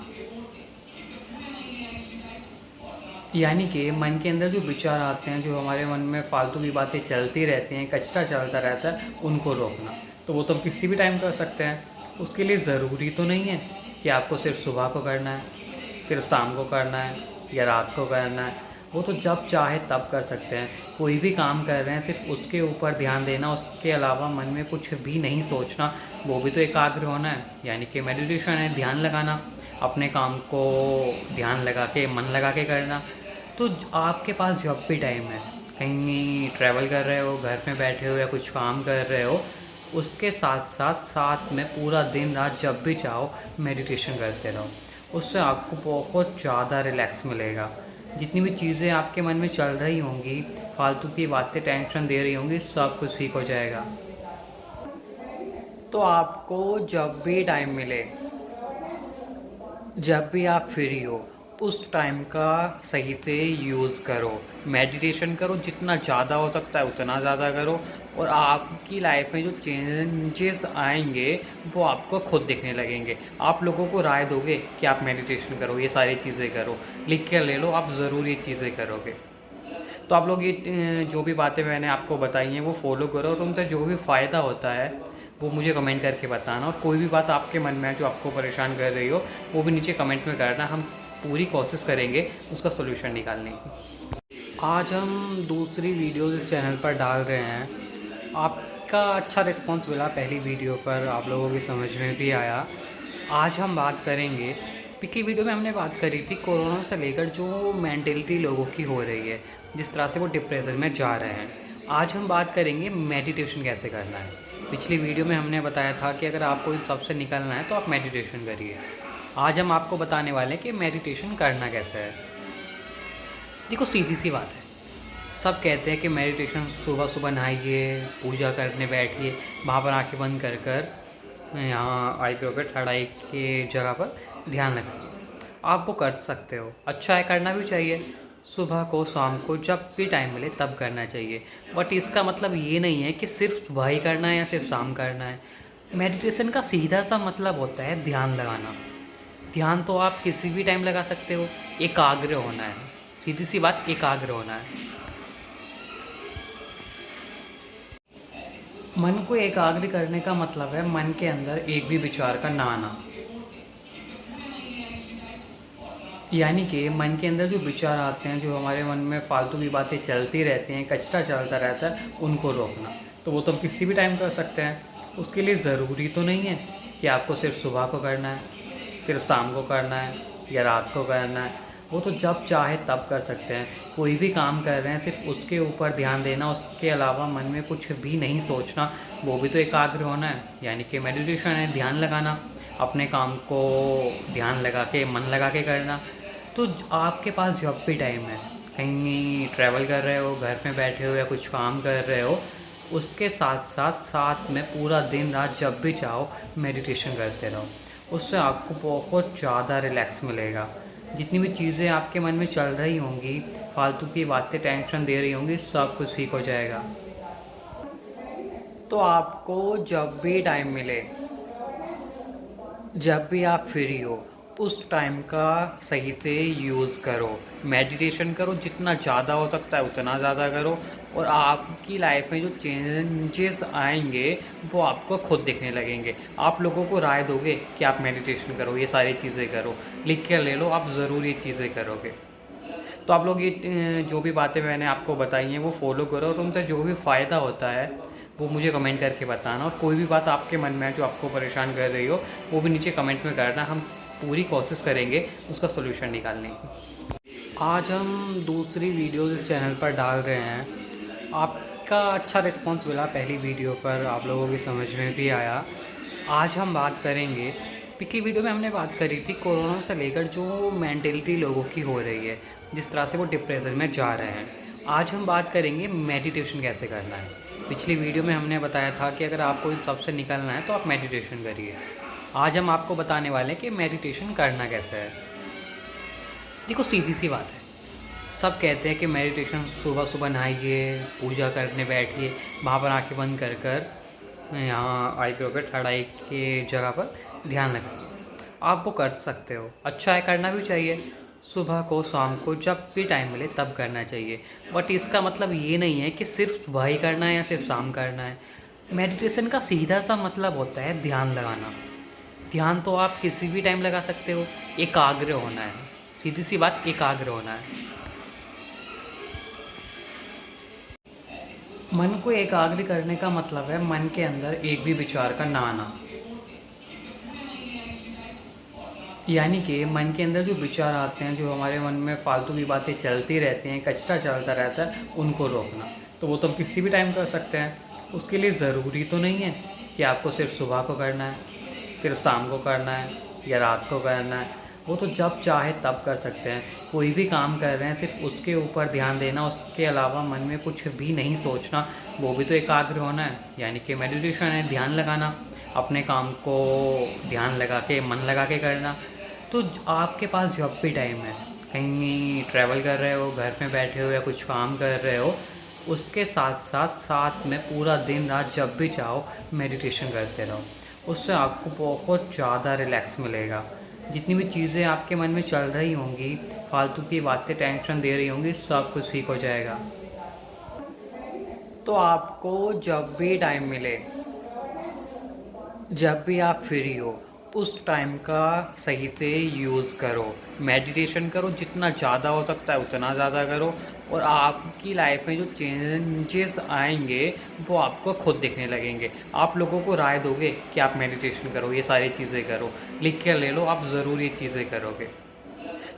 यानी कि मन के अंदर जो विचार आते हैं, जो हमारे मन में फालतू की बातें चलती रहती हैं, कचरा चलता रहता है, उनको रोकना। तो वो तो हम किसी भी टाइम कर सकते हैं। उसके लिए ज़रूरी तो नहीं है कि आपको सिर्फ सुबह को करना है, सिर्फ शाम को करना है या रात को करना है। वो तो जब चाहे तब कर सकते हैं। कोई भी काम कर रहे हैं सिर्फ उसके ऊपर ध्यान देना, उसके अलावा मन में कुछ भी नहीं सोचना, वो भी तो एकाग्र होना है, यानी कि मेडिटेशन है, ध्यान लगाना, अपने काम को ध्यान लगा के मन लगा के करना। तो आपके पास जब भी टाइम है, कहीं ट्रैवल कर रहे हो, घर में बैठे हो या कुछ काम कर रहे हो, उसके साथ साथ साथ में पूरा दिन रात जब भी चाहो मेडिटेशन करते रहो। उससे आपको बहुत ज़्यादा रिलैक्स मिलेगा। जितनी भी चीज़ें आपके मन में चल रही होंगी, फालतू की बातें टेंशन दे रही होंगी, सब कुछ ठीक हो जाएगा। तो आपको जब भी टाइम मिले, जब भी आप फ्री हो, उस टाइम का सही से यूज़ करो। मेडिटेशन करो, जितना ज़्यादा हो सकता है उतना ज़्यादा करो, और आपकी लाइफ में जो चेंजेस आएंगे वो आपको खुद दिखने लगेंगे। आप लोगों को राय दोगे कि आप मेडिटेशन करो, ये सारी चीज़ें करो, लिख के ले लो, आप ज़रूर ये चीज़ें करोगे। तो आप लोग ये जो भी बातें मैंने आपको बताई हैं वो फॉलो करो, और उनसे जो भी फ़ायदा होता है वो मुझे कमेंट करके बताना। और कोई भी बात आपके मन में है जो आपको परेशान कर रही हो, वो भी नीचे कमेंट में करना। हम पूरी कोशिश करेंगे उसका सोल्यूशन निकालने की। आज हम दूसरी वीडियो इस चैनल पर डाल रहे हैं। आपका अच्छा रिस्पांस मिला पहली वीडियो पर, आप लोगों की समझ में भी आया। आज हम बात करेंगे, पिछली वीडियो में हमने बात करी थी कोरोना से लेकर जो मेंटलिटी लोगों की हो रही है, जिस तरह से वो डिप्रेशन में जा रहे हैं। आज हम बात करेंगे मेडिटेशन कैसे करना है। पिछली वीडियो में हमने बताया था कि अगर आपको इन सबसे निकलना है तो आप मेडिटेशन करिए। आज हम आपको बताने वाले हैं कि मेडिटेशन करना कैसे है। देखो, सीधी सी बात है, सब कहते हैं कि मेडिटेशन सुबह सुबह नहाइए, पूजा करने बैठिए, वहाँ पर आँखें बंद कर कर यहाँ आईब्रो पे थर्ड आई के जगह पर ध्यान लगाइए। आप वो कर सकते हो, अच्छा है, करना भी चाहिए। सुबह को, शाम को, जब भी टाइम मिले तब करना चाहिए। बट इसका मतलब ये नहीं है कि सिर्फ सुबह ही करना है या सिर्फ शाम करना है। मेडिटेशन का सीधा सा मतलब होता है ध्यान लगाना। ध्यान तो आप किसी भी टाइम लगा सकते हो, एकाग्र होना है। सीधी सी बात, एकाग्र होना है। मन को एकाग्र करने का मतलब है मन के अंदर एक भी विचार का ना आना। यानी कि मन के अंदर जो विचार आते हैं, जो हमारे मन में फालतू की बातें चलती रहती हैं, कचरा चलता रहता है, उनको रोकना। तो वो तो हम किसी भी टाइम कर सकते हैं। उसके लिए ज़रूरी तो नहीं है कि आपको सिर्फ सुबह को करना है, सिर्फ शाम को करना है या रात को करना है। वो तो जब चाहे तब कर सकते हैं। कोई भी काम कर रहे हैं, सिर्फ उसके ऊपर ध्यान देना, उसके अलावा मन में कुछ भी नहीं सोचना, वो भी तो एकाग्र होना है। यानी कि मेडिटेशन है, ध्यान लगाना, अपने काम को ध्यान लगा के, मन लगा के करना। तो आपके पास जब भी टाइम है, कहीं ट्रैवल कर रहे हो, घर में बैठे हो या कुछ काम कर रहे हो, उसके साथ साथ साथ में पूरा दिन रात जब भी चाहो मेडिटेशन करते रहो। उससे आपको बहुत ज़्यादा रिलैक्स मिलेगा। जितनी भी चीज़ें आपके मन में चल रही होंगी, फालतू की बातें टेंशन दे रही होंगी, सब कुछ ठीक हो जाएगा। तो आपको जब भी टाइम मिले, जब भी आप फ्री हो, उस टाइम का सही से यूज़ करो। मेडिटेशन करो, जितना ज़्यादा हो सकता है उतना ज़्यादा करो। और आपकी लाइफ में जो चेंजेस आएंगे, वो आपको खुद दिखने लगेंगे। आप लोगों को राय दोगे कि आप मेडिटेशन करो, ये सारी चीज़ें करो, लिख कर ले लो, आप ज़रूर ये चीज़ें करोगे। तो आप लोग ये जो भी बातें मैंने आपको बताई हैं वो फॉलो करो, और उनसे जो भी फ़ायदा होता है वो मुझे कमेंट करके बताना। और कोई भी बात आपके मन में है जो आपको परेशान कर रही हो, वो भी नीचे कमेंट में करना। हम पूरी कोशिश करेंगे उसका सोल्यूशन निकालने की। आज हम दूसरी वीडियो इस चैनल पर डाल रहे हैं। आपका अच्छा रिस्पॉन्स मिला पहली वीडियो पर, आप लोगों की समझ में भी आया। आज हम बात करेंगे, पिछली वीडियो में हमने बात करी थी कोरोना से लेकर जो मेंटलिटी लोगों की हो रही है, जिस तरह से वो डिप्रेशन में जा रहे हैं। आज हम बात करेंगे मेडिटेशन कैसे करना है। पिछली वीडियो में हमने बताया था कि अगर आपको इन सब से निकलना है तो आप मेडिटेशन करिए। आज हम आपको बताने वाले हैं कि मेडिटेशन करना कैसे है। देखो, सीधी सी बात है, सब कहते हैं कि मेडिटेशन सुबह सुबह नहाइए, पूजा करने बैठिए, वहाँ पर आँखें बंद कर कर यहाँ आईब्रो पे थर्ड आई के जगह पर ध्यान लगाइए। आप वो कर सकते हो, अच्छा है, करना भी चाहिए। सुबह को, शाम को, जब भी टाइम मिले तब करना चाहिए। बट इसका मतलब ये नहीं है कि सिर्फ सुबह ही करना है या सिर्फ शाम करना है। मेडिटेशन का सीधा सा मतलब होता है ध्यान लगाना। ध्यान तो आप किसी भी टाइम लगा सकते हो, एकाग्र होना है। सीधी सी बात, एकाग्र होना है। मन को एकाग्र करने का मतलब है मन के अंदर एक भी विचार का ना आना। यानी कि मन के अंदर जो विचार आते हैं, जो हमारे मन में फालतू की बातें चलती रहती हैं, कचरा चलता रहता है, उनको रोकना। तो वो तो हम किसी भी टाइम कर सकते हैं। उसके लिए ज़रूरी तो नहीं है कि आपको सिर्फ सुबह को करना है, सिर्फ शाम को करना है या रात को करना है। वो तो जब चाहे तब कर सकते हैं। कोई भी काम कर रहे हैं, सिर्फ उसके ऊपर ध्यान देना, उसके अलावा मन में कुछ भी नहीं सोचना, वो भी तो एकाग्र होना है। यानी कि मेडिटेशन है, ध्यान लगाना, अपने काम को ध्यान लगा के, मन लगा के करना। तो आपके पास जब भी टाइम है, कहीं ट्रैवल कर रहे हो, घर में बैठे हो या कुछ काम कर रहे हो, उसके साथ साथ साथ में पूरा दिन रात जब भी चाहो मेडिटेशन करते रहो। उससे आपको बहुत ज़्यादा रिलैक्स मिलेगा। जितनी भी चीज़ें आपके मन में चल रही होंगी, फालतू की बातें टेंशन दे रही होंगी, सब कुछ ठीक हो जाएगा। तो आपको जब भी टाइम मिले, जब भी आप फ्री हो, उस टाइम का सही से यूज़ करो। मेडिटेशन करो, जितना ज़्यादा हो सकता है उतना ज़्यादा करो। और आपकी लाइफ में जो चेंजेस आएंगे, वो आपको खुद दिखने लगेंगे। आप लोगों को राय दोगे कि आप मेडिटेशन करो, ये सारी चीज़ें करो, लिख कर ले लो, आप ज़रूर ये चीज़ें करोगे।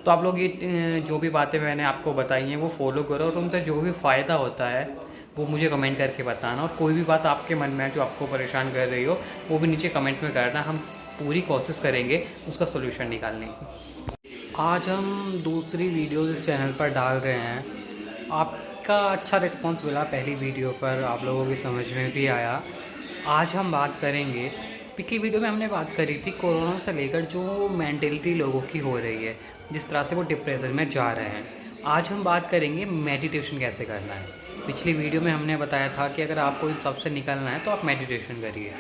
तो आप लोग ये जो भी बातें मैंने आपको बताई हैं वो फॉलो करो, और उनसे जो भी फ़ायदा होता है वो मुझे कमेंट करके बताना। और कोई भी बात आपके मन में है जो आपको परेशान कर रही हो, वो भी नीचे कमेंट में करना। हम पूरी कोशिश करेंगे उसका सोल्यूशन निकालने की। आज हम दूसरी वीडियो इस चैनल पर डाल रहे हैं। आपका अच्छा रिस्पॉन्स मिला पहली वीडियो पर, आप लोगों की समझ में भी आया। आज हम बात करेंगे, पिछली वीडियो में हमने बात करी थी कोरोना से लेकर जो मेंटलिटी लोगों की हो रही है, जिस तरह से वो डिप्रेशन में जा रहे हैं। आज हम बात करेंगे मेडिटेशन कैसे करना है। पिछली वीडियो में हमने बताया था कि अगर आपको इन सबसे निकलना है तो आप मेडिटेशन करिए।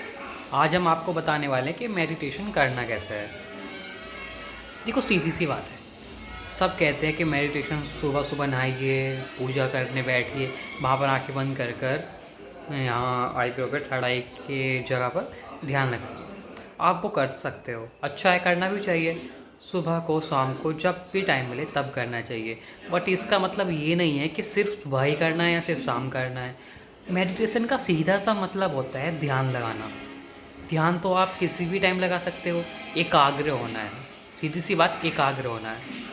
आज हम आपको बताने वाले हैं कि मेडिटेशन करना कैसे है। देखो सीधी सी बात है, सब कहते हैं कि मेडिटेशन सुबह सुबह नहाइए, पूजा करने बैठिए, वहाँ पर आँखें बंद कर कर यहाँ आईब्रो पे थर्ड आई की जगह पर ध्यान लगाइए। आप वो कर सकते हो, अच्छा है, करना भी चाहिए। सुबह को, शाम को, जब भी टाइम मिले तब करना चाहिए। बट इसका मतलब ये नहीं है कि सिर्फ सुबह ही करना है या सिर्फ शाम करना है। मेडिटेशन का सीधा सा मतलब होता है ध्यान लगाना। ध्यान तो आप किसी भी टाइम लगा सकते हो, एकाग्र होना है। सीधी सी बात, एकाग्र होना है।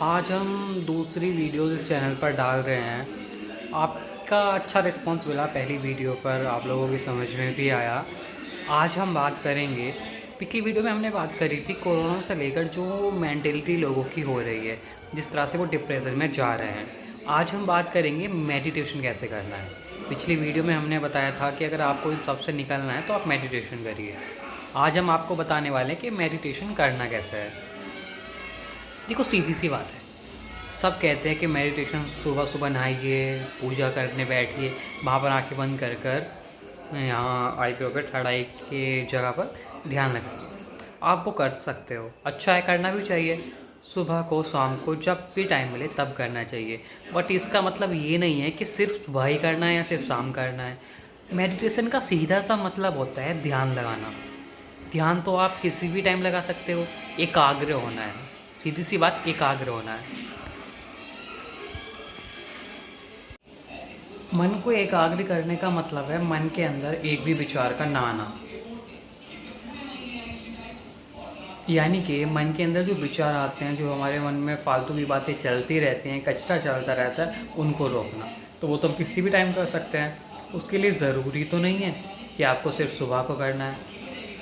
आज हम दूसरी वीडियो इस चैनल पर डाल रहे हैं। आपका अच्छा रिस्पांस मिला पहली वीडियो पर, आप लोगों की समझ में भी आया। आज हम बात करेंगे, पिछली वीडियो में हमने बात करी थी कोरोना से लेकर जो मेंटलिटी लोगों की हो रही है, जिस तरह से वो डिप्रेशन में जा रहे हैं। आज हम बात करेंगे मेडिटेशन कैसे करना है। पिछली वीडियो में हमने बताया था कि अगर आपको इन सबसे निकलना है तो आप मेडिटेशन करिए। आज हम आपको बताने वाले हैं कि मेडिटेशन करना कैसे है। देखो सीधी सी बात है, सब कहते हैं कि मेडिटेशन सुबह सुबह नहाइए, पूजा करने बैठिए, वहाँ पर आँखें बंद कर कर यहाँ आईब्रो पे थर्ड आई की जगह पर ध्यान लगाइए। आप वो कर सकते हो, अच्छा है, करना भी चाहिए। सुबह को, शाम को, जब भी टाइम मिले तब करना चाहिए। बट इसका मतलब ये नहीं है कि सिर्फ सुबह ही करना है या सिर्फ शाम करना है। मेडिटेशन का सीधा सा मतलब होता है ध्यान लगाना। ध्यान तो आप किसी भी टाइम लगा सकते हो, एकाग्र होना है। सीधी सी बात, एकाग्र होना है। मन को एकाग्र करने का मतलब है मन के अंदर एक भी विचार का ना आना। यानी कि मन के अंदर जो विचार आते हैं, जो हमारे मन में फालतू की बातें चलती रहती हैं, कचरा चलता रहता है, उनको रोकना। तो वो तो हम किसी भी टाइम कर सकते हैं। उसके लिए ज़रूरी तो नहीं है कि आपको सिर्फ सुबह को करना है,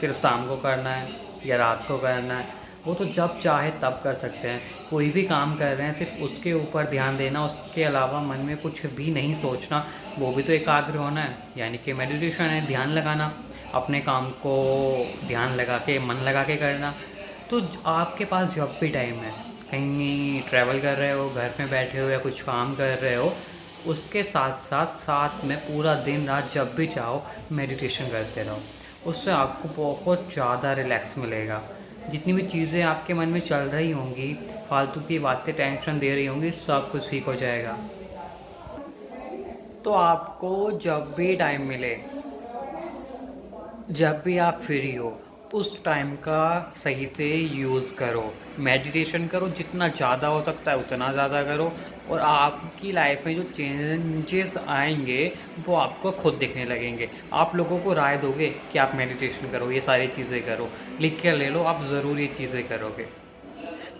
सिर्फ शाम को करना है या रात को करना है। वो तो जब चाहे तब कर सकते हैं। कोई भी काम कर रहे हैं, सिर्फ उसके ऊपर ध्यान देना, उसके अलावा मन में कुछ भी नहीं सोचना, वो भी तो एकाग्र होना है। यानी कि मेडिटेशन है, ध्यान लगाना, अपने काम को ध्यान लगा के, मन लगा के करना। तो आपके पास जब भी टाइम है, कहीं ट्रैवल कर रहे हो, घर में बैठे हो या कुछ काम कर रहे हो, उसके साथ साथ साथ में पूरा दिन रात जब भी चाहो मेडिटेशन करते रहो। उससे आपको बहुत ज़्यादा रिलैक्स मिलेगा। जितनी भी चीज़ें आपके मन में चल रही होंगी, फालतू की बातें टेंशन दे रही होंगी, सब कुछ ठीक हो जाएगा। तो आपको जब भी टाइम मिले, जब भी आप फ्री हो, उस टाइम का सही से यूज़ करो। मेडिटेशन करो, जितना ज़्यादा हो सकता है उतना ज़्यादा करो। और आपकी लाइफ में जो चेंजेस आएंगे वो आपको खुद दिखने लगेंगे। आप लोगों को राय दोगे कि आप मेडिटेशन करो, ये सारी चीज़ें करो, लिख कर ले लो, आप ज़रूर ये चीज़ें करोगे।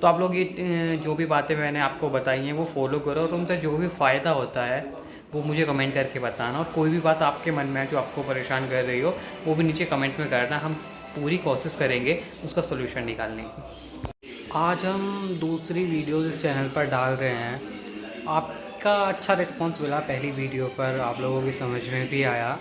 तो आप लोग ये जो भी बातें मैंने आपको बताई हैं वो फॉलो करो, और उनसे जो भी फ़ायदा होता है वो मुझे कमेंट करके बताना। और कोई भी बात आपके मन में है जो आपको परेशान कर रही हो, वो भी नीचे कमेंट में करना। हम पूरी कोशिश करेंगे उसका सोल्यूशन निकालने की। आज हम दूसरी वीडियो इस चैनल पर डाल रहे हैं। आपका अच्छा रिस्पांस मिला पहली वीडियो पर, आप लोगों की समझ में भी आया।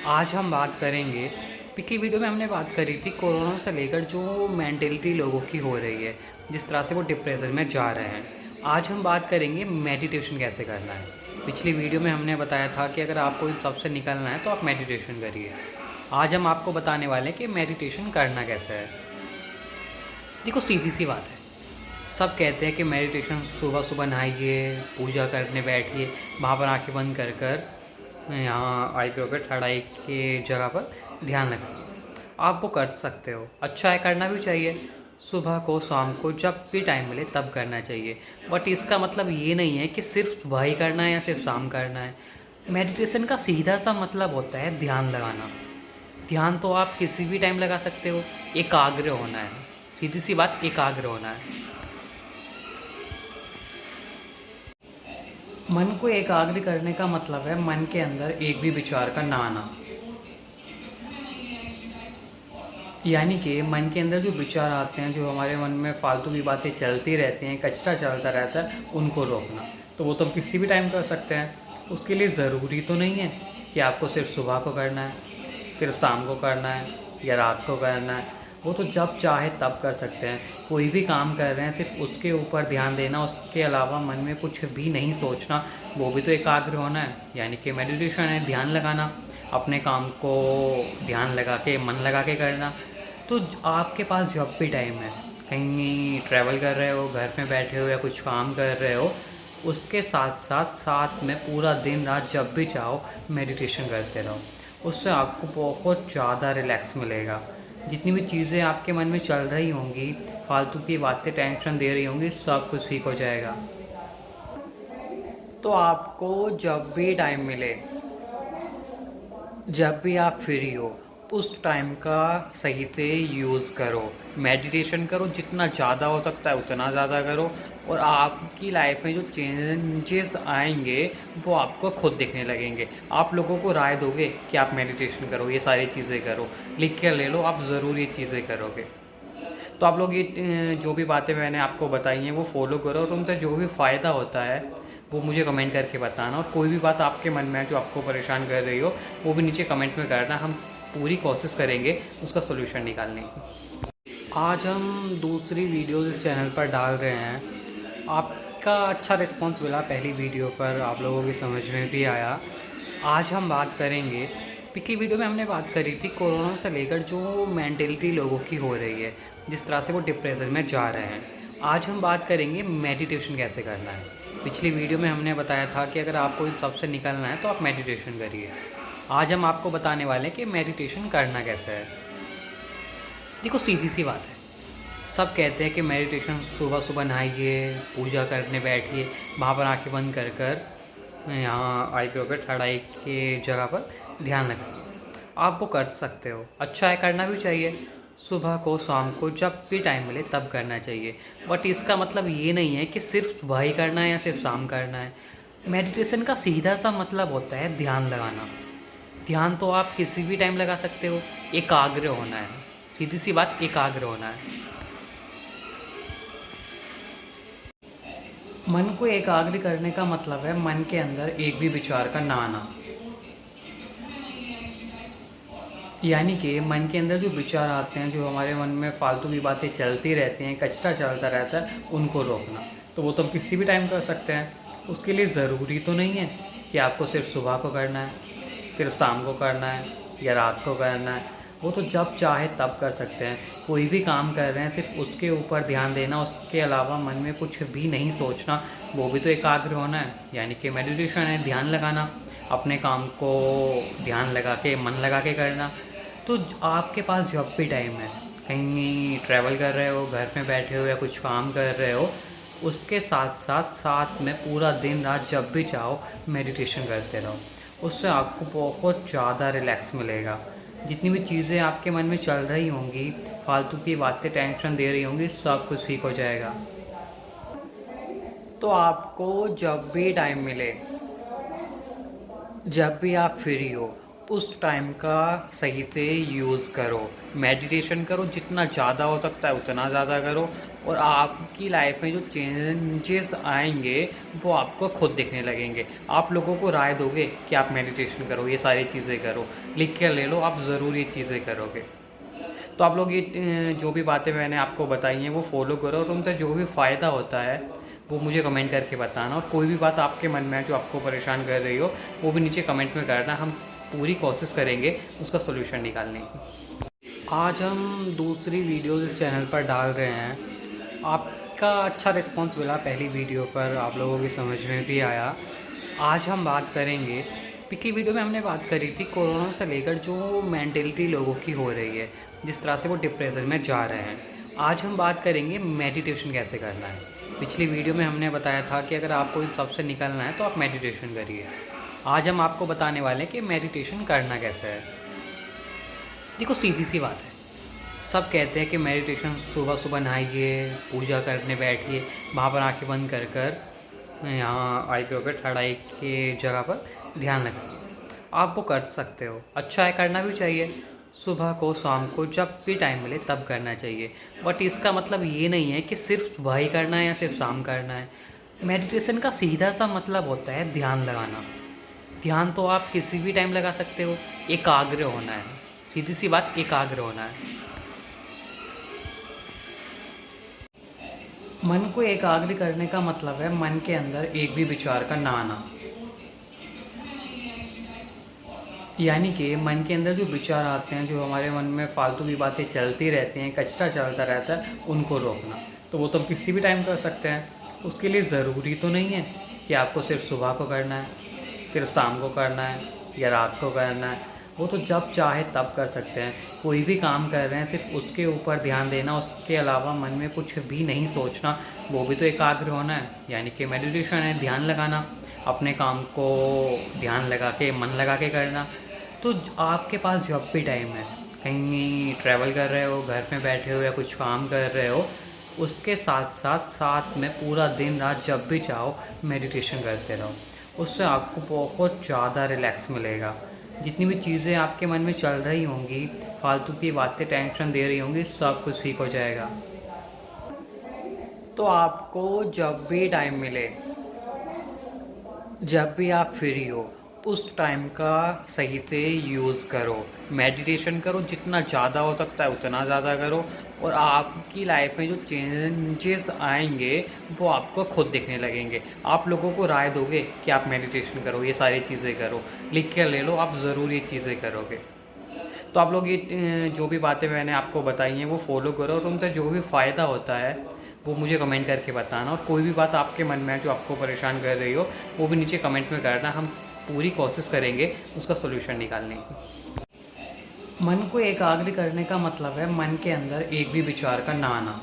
आज हम बात करेंगे, पिछली वीडियो में हमने बात करी थी कोरोना से लेकर जो मेंटलिटी लोगों की हो रही है, जिस तरह से वो डिप्रेशन में जा रहे हैं। आज हम बात करेंगे मेडिटेशन कैसे करना है। पिछली वीडियो में हमने बताया था कि अगर आपको इन सबसे निकलना है तो आप मेडिटेशन करिए। आज हम आपको बताने वाले हैं कि मेडिटेशन करना कैसे है। देखो सीधी सी बात है, सब कहते हैं कि मेडिटेशन सुबह सुबह नहाइए, पूजा करने बैठिए, वहाँ पर आँखें बंद कर कर यहाँ आईब्रो पे थर्ड आई की जगह पर ध्यान लगाइए। आप वो कर सकते हो, अच्छा है, करना भी चाहिए। सुबह को, शाम को, जब भी टाइम मिले तब करना चाहिए। बट इसका मतलब ये नहीं है कि सिर्फ सुबह ही करना है या सिर्फ शाम करना है। मेडिटेशन का सीधा सा मतलब होता है ध्यान लगाना। ध्यान तो आप किसी भी टाइम लगा सकते हो, एकाग्र होना है। सीधी सी बात, एकाग्र होना है। मन को एकाग्र करने का मतलब है मन के अंदर एक भी विचार का ना आना। यानी कि मन के अंदर जो विचार आते हैं, जो हमारे मन में फालतू की बातें चलती रहती हैं, कचरा चलता रहता है, उनको रोकना। तो वो तो हम किसी भी टाइम कर सकते हैं। उसके लिए ज़रूरी तो नहीं है कि आपको सिर्फ सुबह को करना है, सिर्फ शाम को करना है या रात को करना है। वो तो जब चाहे तब कर सकते हैं। कोई भी काम कर रहे हैं, सिर्फ उसके ऊपर ध्यान देना, उसके अलावा मन में कुछ भी नहीं सोचना, वो भी तो एकाग्र होना है। यानी कि मेडिटेशन है, ध्यान लगाना, अपने काम को ध्यान लगा के, मन लगा के करना। तो आपके पास जब भी टाइम है, कहीं ट्रैवल कर रहे हो, घर में बैठे हो या कुछ काम कर रहे हो, उसके साथ साथ साथ में पूरा दिन रात जब भी चाहो मेडिटेशन करते रहो। उससे आपको बहुत ज़्यादा रिलैक्स मिलेगा। जितनी भी चीज़ें आपके मन में चल रही होंगी, फालतू की बातें टेंशन दे रही होंगी, सब कुछ ठीक हो जाएगा। तो आपको जब भी टाइम मिले, जब भी आप फ्री हो, उस टाइम का सही से यूज़ करो। मेडिटेशन करो, जितना ज़्यादा हो सकता है उतना ज़्यादा करो, और आपकी लाइफ में जो चेंजेस आएंगे वो आपको खुद दिखने लगेंगे। आप लोगों को राय दोगे कि आप मेडिटेशन करो, ये सारी चीज़ें करो, लिख के ले लो, आप ज़रूर ये चीज़ें करोगे। तो आप लोग ये जो भी बातें मैंने आपको बताई हैं वो फॉलो करो, और उनसे जो भी फ़ायदा होता है वो मुझे कमेंट करके बताना। और कोई भी बात आपके मन में है जो आपको परेशान कर रही हो, वो भी नीचे कमेंट में करना। हम पूरी कोशिश करेंगे उसका सोल्यूशन निकालने की। आज हम दूसरी वीडियो इस चैनल पर डाल रहे हैं। आपका अच्छा रिस्पांस मिला पहली वीडियो पर, आप लोगों की समझ में भी आया। आज हम बात करेंगे, पिछली वीडियो में हमने बात करी थी कोरोना से लेकर जो मेंटलिटी लोगों की हो रही है, जिस तरह से वो डिप्रेशन में जा रहे हैं। आज हम बात करेंगे मेडिटेशन कैसे करना है। पिछली वीडियो में हमने बताया था कि अगर आपको इन सबसे निकलना है तो आप मेडिटेशन करिए। आज हम आपको बताने वाले हैं कि मेडिटेशन करना कैसे है। देखो, सीधी सी बात है, सब कहते हैं कि मेडिटेशन सुबह सुबह नहाइए, पूजा करने बैठिए, वहाँ पर आंखें बंद कर कर यहाँ आईब्रो पे थर्ड आई के जगह पर ध्यान लगाइए। आप वो कर सकते हो, अच्छा है, करना भी चाहिए। सुबह को, शाम को, जब भी टाइम मिले तब करना चाहिए। बट इसका मतलब ये नहीं है कि सिर्फ सुबह ही करना है या सिर्फ शाम करना है। मेडिटेशन का सीधा सा मतलब होता है ध्यान लगाना। ध्यान तो आप किसी भी टाइम लगा सकते हो, एकाग्र होना है। सीधी सी बात, एकाग्र होना है। मन को एकाग्र करने का मतलब है मन के अंदर एक भी विचार का ना आना। यानी कि मन के अंदर जो विचार आते हैं, जो हमारे मन में फालतू की बातें चलती रहती हैं, कचरा चलता रहता है, उनको रोकना। तो वो तो हम किसी भी टाइम कर सकते हैं। उसके लिए ज़रूरी तो नहीं है कि आपको सिर्फ सुबह को करना है, सिर्फ शाम को करना है या रात को करना है। वो तो जब चाहे तब कर सकते हैं। कोई भी काम कर रहे हैं, सिर्फ उसके ऊपर ध्यान देना, उसके अलावा मन में कुछ भी नहीं सोचना, वो भी तो एकाग्र होना है। यानी कि मेडिटेशन है, ध्यान लगाना, अपने काम को ध्यान लगा के, मन लगा के करना। तो आपके पास जब भी टाइम है, कहीं ट्रैवल कर रहे हो, घर में बैठे हो या कुछ काम कर रहे हो, उसके साथ साथ साथ में पूरा दिन रात जब भी चाहो मेडिटेशन करते रहो। उससे आपको बहुत ज़्यादा रिलैक्स मिलेगा। जितनी भी चीज़ें आपके मन में चल रही होंगी, फालतू की बातें टेंशन दे रही होंगी, सब कुछ ठीक हो जाएगा। तो आपको जब भी टाइम मिले, जब भी आप फ्री हो, उस टाइम का सही से यूज़ करो। मेडिटेशन करो, जितना ज़्यादा हो सकता है उतना ज़्यादा करो, और आपकी लाइफ में जो चेंजेस आएंगे वो आपको खुद दिखने लगेंगे। आप लोगों को राय दोगे कि आप मेडिटेशन करो, ये सारी चीज़ें करो, लिख के ले लो, आप ज़रूर ये चीज़ें करोगे। तो आप लोग ये जो भी बातें मैंने आपको बताई हैं वो फॉलो करो, और उनसे जो भी फ़ायदा होता है वो मुझे कमेंट करके बताना। और कोई भी बात आपके मन में है जो आपको परेशान कर रही हो, वो भी नीचे कमेंट में करना। हम पूरी कोशिश करेंगे उसका सोल्यूशन निकालने की। आज हम दूसरी वीडियो इस चैनल पर डाल रहे हैं। आपका अच्छा रिस्पांस मिला पहली वीडियो पर, आप लोगों की समझ में भी आया। आज हम बात करेंगे, पिछली वीडियो में हमने बात करी थी कोरोना से लेकर जो मेंटलिटी लोगों की हो रही है, जिस तरह से वो डिप्रेशन में जा रहे हैं। आज हम बात करेंगे मेडिटेशन कैसे करना है। पिछली वीडियो में हमने बताया था कि अगर आपको इन सबसे निकलना है तो आप मेडिटेशन करिए। आज हम आपको बताने वाले हैं कि मेडिटेशन करना कैसे है। देखो, सीधी सी बात है, सब कहते हैं कि मेडिटेशन सुबह सुबह नहाइए, पूजा करने बैठिए, वहाँ पर आंखें बंद कर कर यहाँ आईब्रो पे थर्ड आई के जगह पर ध्यान लगाइए। आप वो कर सकते हो, अच्छा है, करना भी चाहिए। सुबह को, शाम को, जब भी टाइम मिले तब करना चाहिए। बट इसका मतलब ये नहीं है कि सिर्फ सुबह ही करना है या सिर्फ शाम करना है। मेडिटेशन का सीधा सा मतलब होता है ध्यान लगाना। ध्यान तो आप किसी भी टाइम लगा सकते हो, एकाग्र होना है। सीधी सी बात, एकाग्र होना है। मन को एकाग्र करने का मतलब है मन के अंदर एक भी विचार का ना आना। यानी कि मन के अंदर जो विचार आते हैं, जो हमारे मन में फालतू की बातें चलती रहती हैं, कचरा चलता रहता है, उनको रोकना। तो वो तो हम किसी भी टाइम कर सकते हैं। उसके लिए ज़रूरी तो नहीं है कि आपको सिर्फ सुबह को करना है, सिर्फ शाम को करना है या रात को करना है। वो तो जब चाहे तब कर सकते हैं। कोई भी काम कर रहे हैं सिर्फ उसके ऊपर ध्यान देना, उसके अलावा मन में कुछ भी नहीं सोचना, वो भी तो एकाग्र होना है। यानी कि मेडिटेशन है, ध्यान लगाना, अपने काम को ध्यान लगा के, मन लगा के करना। तो आपके पास जब भी टाइम है, कहीं ट्रैवल कर रहे हो, घर में बैठे हो या कुछ काम कर रहे हो, उसके साथ साथ साथ में पूरा दिन रात जब भी चाहो मेडिटेशन करते रहो। उससे आपको बहुत ज़्यादा रिलैक्स मिलेगा। जितनी भी चीज़ें आपके मन में चल रही होंगी, फालतू की बातें टेंशन दे रही होंगी, सब कुछ ठीक हो जाएगा। तो आपको जब भी टाइम मिले, जब भी आप फ्री हो, उस टाइम का सही से यूज़ करो। मेडिटेशन करो, जितना ज़्यादा हो सकता है उतना ज़्यादा करो। और आपकी लाइफ में जो चेंजेस आएंगे वो आपको खुद दिखने लगेंगे। आप लोगों को राय दोगे कि आप मेडिटेशन करो, ये सारी चीज़ें करो, लिख कर ले लो, आप ज़रूर ये चीज़ें करोगे। तो आप लोग ये जो भी बातें मैंने आपको बताई हैं वो फॉलो करो, और उनसे जो भी फ़ायदा होता है वो मुझे कमेंट करके बताना। और कोई भी बात आपके मन में है जो आपको परेशान कर रही हो, वो भी नीचे कमेंट में करना। हम पूरी कोशिश करेंगे उसका सोल्यूशन निकालने की। मन को एकाग्र करने का मतलब है मन के अंदर एक भी विचार का ना आना।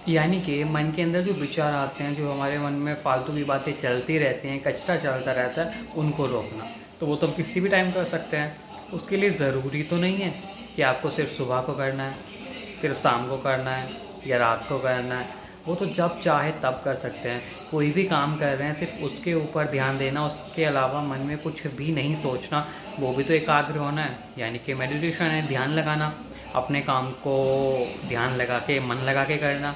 यानी कि मन के अंदर जो विचार आते हैं, जो हमारे मन में फालतू की बातें चलती रहती हैं, कचरा चलता रहता है, उनको रोकना। तो वो तो हम किसी भी टाइम कर सकते हैं। उसके लिए ज़रूरी तो नहीं है कि आपको सिर्फ सुबह को करना है, सिर्फ शाम को करना है या रात को करना है। वो तो जब चाहे तब कर सकते हैं। कोई भी काम कर रहे हैं सिर्फ उसके ऊपर ध्यान देना, उसके अलावा मन में कुछ भी नहीं सोचना, वो भी तो एकाग्र होना है। यानी कि मेडिटेशन है, ध्यान लगाना, अपने काम को ध्यान लगा के, मन लगा के करना।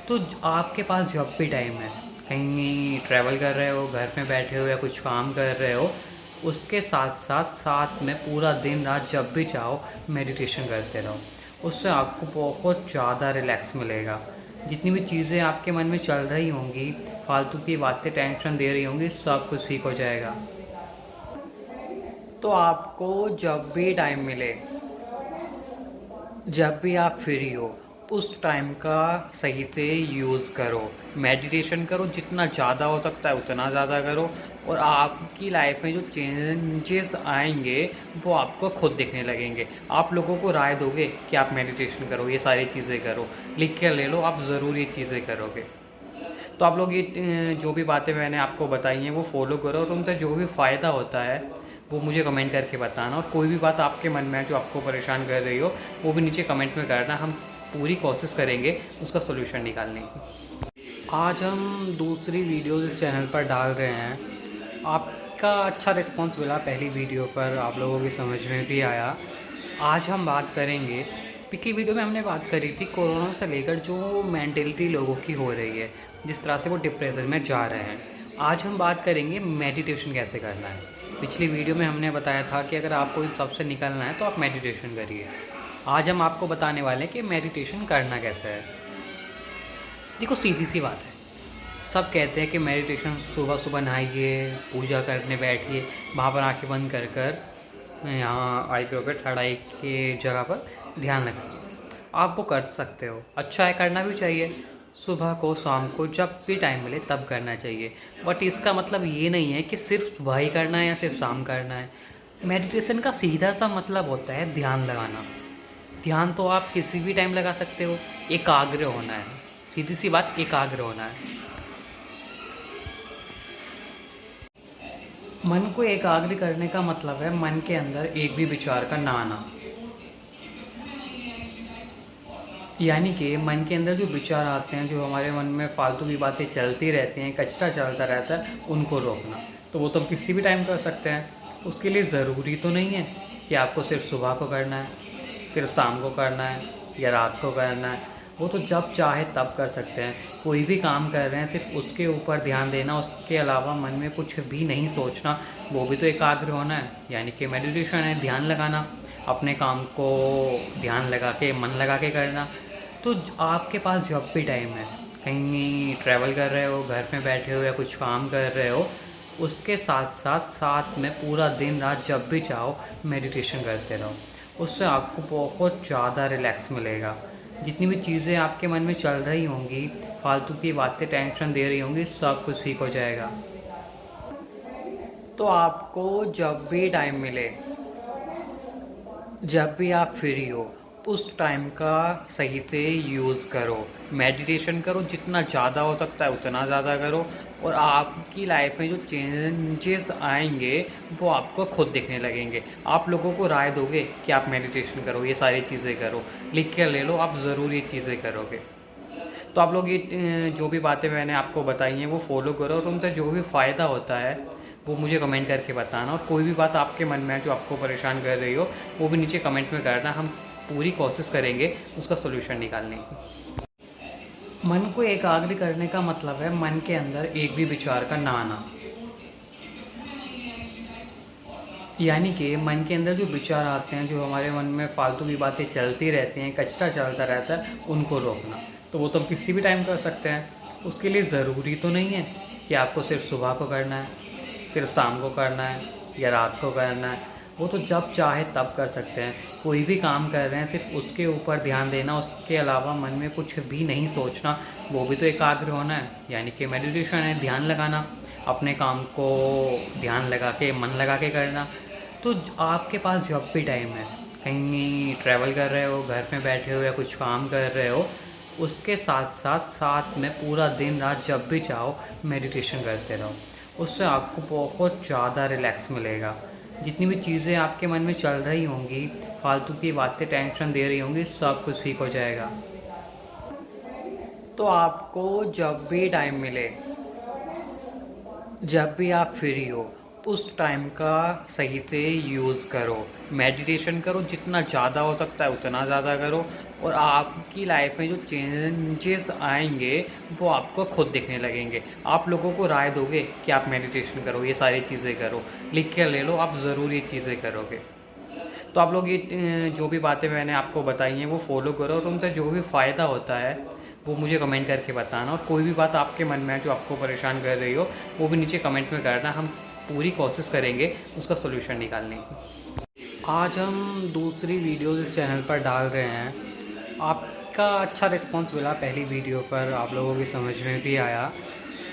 तो आपके पास जब भी टाइम है, कहीं ट्रैवल कर रहे हो, घर में बैठे हो या कुछ काम कर रहे हो, उसके साथ साथ साथ में पूरा दिन रात जब भी चाहो मेडिटेशन करते रहो। उससे आपको बहुत ज़्यादा रिलैक्स मिलेगा। जितनी भी चीज़ें आपके मन में चल रही होंगी, फालतू की बातें टेंशन दे रही होंगी, सब कुछ ठीक हो जाएगा। तो आपको जब भी टाइम मिले, जब भी आप फ्री हो, उस टाइम का सही से यूज़ करो। मेडिटेशन करो, जितना ज़्यादा हो सकता है उतना ज़्यादा करो। और आपकी लाइफ में जो चेंजेस आएंगे वो आपको खुद दिखने लगेंगे। आप लोगों को राय दोगे कि आप मेडिटेशन करो, ये सारी चीज़ें करो, लिख कर ले लो, आप ज़रूर ये चीज़ें करोगे। तो आप लोग ये जो भी बातें मैंने आपको बताई हैं वो फॉलो करो, और उनसे जो भी फ़ायदा होता है वो मुझे कमेंट करके बताना। और कोई भी बात आपके मन में है जो आपको परेशान कर रही हो, वो भी नीचे कमेंट में करना। हम पूरी कोशिश करेंगे उसका सोल्यूशन निकालने की। आज हम दूसरी वीडियो इस चैनल पर डाल रहे हैं। आपका अच्छा रिस्पांस मिला पहली वीडियो पर, आप लोगों की समझ में भी आया। आज हम बात करेंगे, पिछली वीडियो में हमने बात करी थी कोरोना से लेकर जो मेंटलिटी लोगों की हो रही है, जिस तरह से वो डिप्रेशन में जा रहे हैं। आज हम बात करेंगे मेडिटेशन कैसे करना है। पिछली वीडियो में हमने बताया था कि अगर आपको इन सबसे निकलना है तो आप मेडिटेशन करिए। आज हम आपको बताने वाले हैं कि मेडिटेशन करना कैसे है। देखो, सीधी सी बात है, सब कहते हैं कि मेडिटेशन सुबह सुबह नहाइए, पूजा करने बैठिए, वहाँ पर आँखें बंद कर कर यहाँ आईब्रो पे थर्ड आई के जगह पर ध्यान लगाइए। आप वो कर सकते हो, अच्छा है, करना भी चाहिए। सुबह को, शाम को, जब भी टाइम मिले तब करना चाहिए। बट इसका मतलब ये नहीं है कि सिर्फ सुबह ही करना है या सिर्फ शाम करना है। मेडिटेशन का सीधा सा मतलब होता है ध्यान लगाना। ध्यान तो आप किसी भी टाइम लगा सकते हो, एकाग्र होना है। सीधी सी बात, एकाग्र होना है। मन को एकाग्र करने का मतलब है मन के अंदर एक भी विचार का ना आना। यानी कि मन के अंदर जो विचार आते हैं, जो हमारे मन में फालतू की बातें चलती रहती हैं, कचरा चलता रहता है, उनको रोकना। तो वो तो हम किसी भी टाइम कर सकते हैं। उसके लिए ज़रूरी तो नहीं है कि आपको सिर्फ सुबह को करना है, सिर्फ शाम को करना है या रात को करना है। वो तो जब चाहे तब कर सकते हैं। कोई भी काम कर रहे हैं सिर्फ उसके ऊपर ध्यान देना, उसके अलावा मन में कुछ भी नहीं सोचना, वो भी तो एकाग्र होना है। यानी कि मेडिटेशन है, ध्यान लगाना, अपने काम को ध्यान लगा के, मन लगा के करना। तो आपके पास जब भी टाइम है, कहीं ट्रैवल कर रहे हो, घर में बैठे हो या कुछ काम कर रहे हो, उसके साथ साथ साथ में पूरा दिन रात जब भी चाहो मेडिटेशन करते रहो। उससे आपको बहुत ज़्यादा रिलैक्स मिलेगा। जितनी भी चीज़ें आपके मन में चल रही होंगी, फालतू की बातें टेंशन दे रही होंगी, सब कुछ ठीक हो जाएगा। तो आपको जब भी टाइम मिले, जब भी आप फ्री हो, उस टाइम का सही से यूज़ करो। मेडिटेशन करो, जितना ज़्यादा हो सकता है उतना ज़्यादा करो। और आपकी लाइफ में जो चेंजेस आएंगे वो आपको खुद दिखने लगेंगे। आप लोगों को राय दोगे कि आप मेडिटेशन करो, ये सारी चीज़ें करो, लिख कर ले लो, आप ज़रूर ये चीज़ें करोगे। तो आप लोग ये जो भी बातें मैंने आपको बताई हैं वो फॉलो करो, और उनसे जो भी फ़ायदा होता है वो मुझे कमेंट करके बताना। और कोई भी बात आपके मन में है जो आपको परेशान कर रही हो, वो भी नीचे कमेंट में करना। हम पूरी कोशिश करेंगे उसका सोल्यूशन निकालने की। मन को एकाग्र करने का मतलब है मन के अंदर एक भी विचार का ना आना। यानी कि मन के अंदर जो विचार आते हैं, जो हमारे मन में फालतू की बातें चलती रहती हैं, कचरा चलता रहता है, उनको रोकना। तो वो तो हम किसी भी टाइम कर सकते हैं। उसके लिए ज़रूरी तो नहीं है कि आपको सिर्फ सुबह को करना है, सिर्फ शाम को करना है या रात को करना है। वो तो जब चाहे तब कर सकते हैं। कोई भी काम कर रहे हैं, सिर्फ उसके ऊपर ध्यान देना, उसके अलावा मन में कुछ भी नहीं सोचना, वो भी तो एकाग्र होना है। यानी कि मेडिटेशन है, ध्यान लगाना, अपने काम को ध्यान लगा के, मन लगा के करना। तो आपके पास जब भी टाइम है, कहीं ट्रैवल कर रहे हो, घर में बैठे हो या कुछ काम कर रहे हो, उसके साथ साथ साथ में पूरा दिन रात जब भी चाहो मेडिटेशन करते रहो। उससे आपको बहुत ज़्यादा रिलैक्स मिलेगा। जितनी भी चीज़ें आपके मन में चल रही होंगी, फालतू की बातें टेंशन दे रही होंगी, सब कुछ ठीक हो जाएगा। तो आपको जब भी टाइम मिले, जब भी आप फ्री हो, उस टाइम का सही से यूज़ करो। मेडिटेशन करो, जितना ज़्यादा हो सकता है उतना ज़्यादा करो। और आपकी लाइफ में जो चेंजेस आएंगे वो आपको खुद दिखने लगेंगे। आप लोगों को राय दोगे कि आप मेडिटेशन करो, ये सारी चीज़ें करो, लिख कर ले लो, आप ज़रूर ये चीज़ें करोगे। तो आप लोग ये जो भी बातें मैंने आपको बताई हैं वो फॉलो करो, और उनसे जो भी फ़ायदा होता है वो मुझे कमेंट करके बताना। और कोई भी बात आपके मन में है जो आपको परेशान कर रही हो, वो भी नीचे कमेंट में करना। हम पूरी कोशिश करेंगे उसका सोल्यूशन निकालने की। आज हम दूसरी वीडियो इस चैनल पर डाल रहे हैं। आपका अच्छा रिस्पांस मिला पहली वीडियो पर, आप लोगों की समझ में भी आया।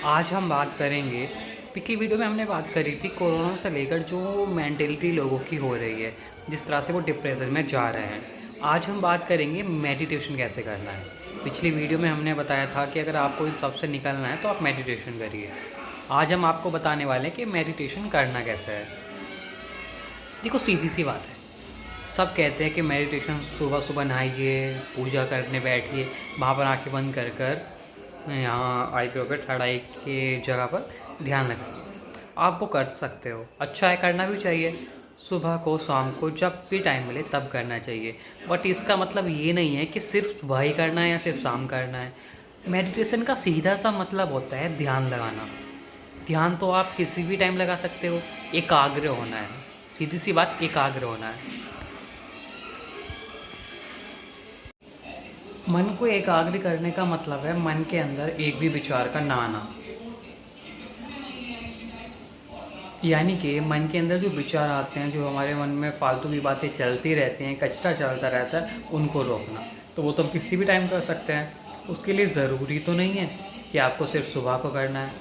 आज हम बात करेंगे, पिछली वीडियो में हमने बात करी थी कोरोना से लेकर जो मेंटलिटी लोगों की हो रही है, जिस तरह से वो डिप्रेशन में जा रहे हैं। आज हम बात करेंगे मेडिटेशन कैसे करना है। पिछली वीडियो में हमने बताया था कि अगर आपको इन सबसे निकलना है तो आप मेडिटेशन करिए। आज हम आपको बताने वाले हैं कि मेडिटेशन करना कैसे है। देखो, सीधी सी बात है, सब कहते हैं कि मेडिटेशन सुबह सुबह नहाइए, पूजा करने बैठिए, वहाँ पर आँखें बंद कर कर यहाँ आईब्रो पे थर्ड आई की जगह पर ध्यान लगाइए। आप वो कर सकते हो, अच्छा है, करना भी चाहिए। सुबह को, शाम को, जब भी टाइम मिले तब करना चाहिए। बट इसका मतलब ये नहीं है कि सिर्फ सुबह ही करना है या सिर्फ शाम करना है। मेडिटेशन का सीधा सा मतलब होता है ध्यान लगाना। ध्यान तो आप किसी भी टाइम लगा सकते हो, एकाग्र होना है। सीधी सी बात, एकाग्र होना है। मन को एकाग्र करने का मतलब है मन के अंदर एक भी विचार का ना आना। यानी कि मन के अंदर जो विचार आते हैं, जो हमारे मन में फालतू की बातें चलती रहती हैं, कचरा चलता रहता है, उनको रोकना। तो वो तो हम किसी भी टाइम कर सकते हैं। उसके लिए ज़रूरी तो नहीं है कि आपको सिर्फ सुबह को करना है,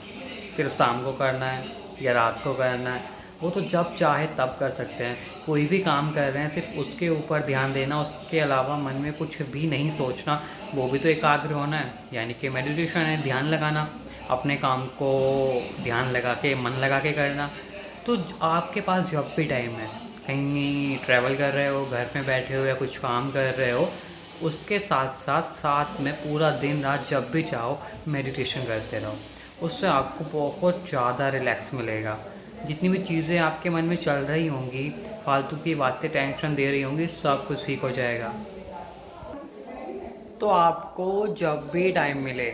सिर्फ शाम को करना है या रात को करना है। वो तो जब चाहे तब कर सकते हैं। कोई भी काम कर रहे हैं, सिर्फ उसके ऊपर ध्यान देना, उसके अलावा मन में कुछ भी नहीं सोचना, वो भी तो एकाग्र होना है। यानी कि मेडिटेशन है, ध्यान लगाना, अपने काम को ध्यान लगा के, मन लगा के करना। तो आपके पास जब भी टाइम है, कहीं ट्रैवल कर रहे हो, घर में बैठे हो या कुछ काम कर रहे हो, उसके साथ साथ साथ में पूरा दिन रात जब भी चाहो मेडिटेशन करते रहो। उससे आपको बहुत ज़्यादा रिलैक्स मिलेगा। जितनी भी चीज़ें आपके मन में चल रही होंगी, फालतू की बातें टेंशन दे रही होंगी, सब कुछ ठीक हो जाएगा। तो आपको जब भी टाइम मिले,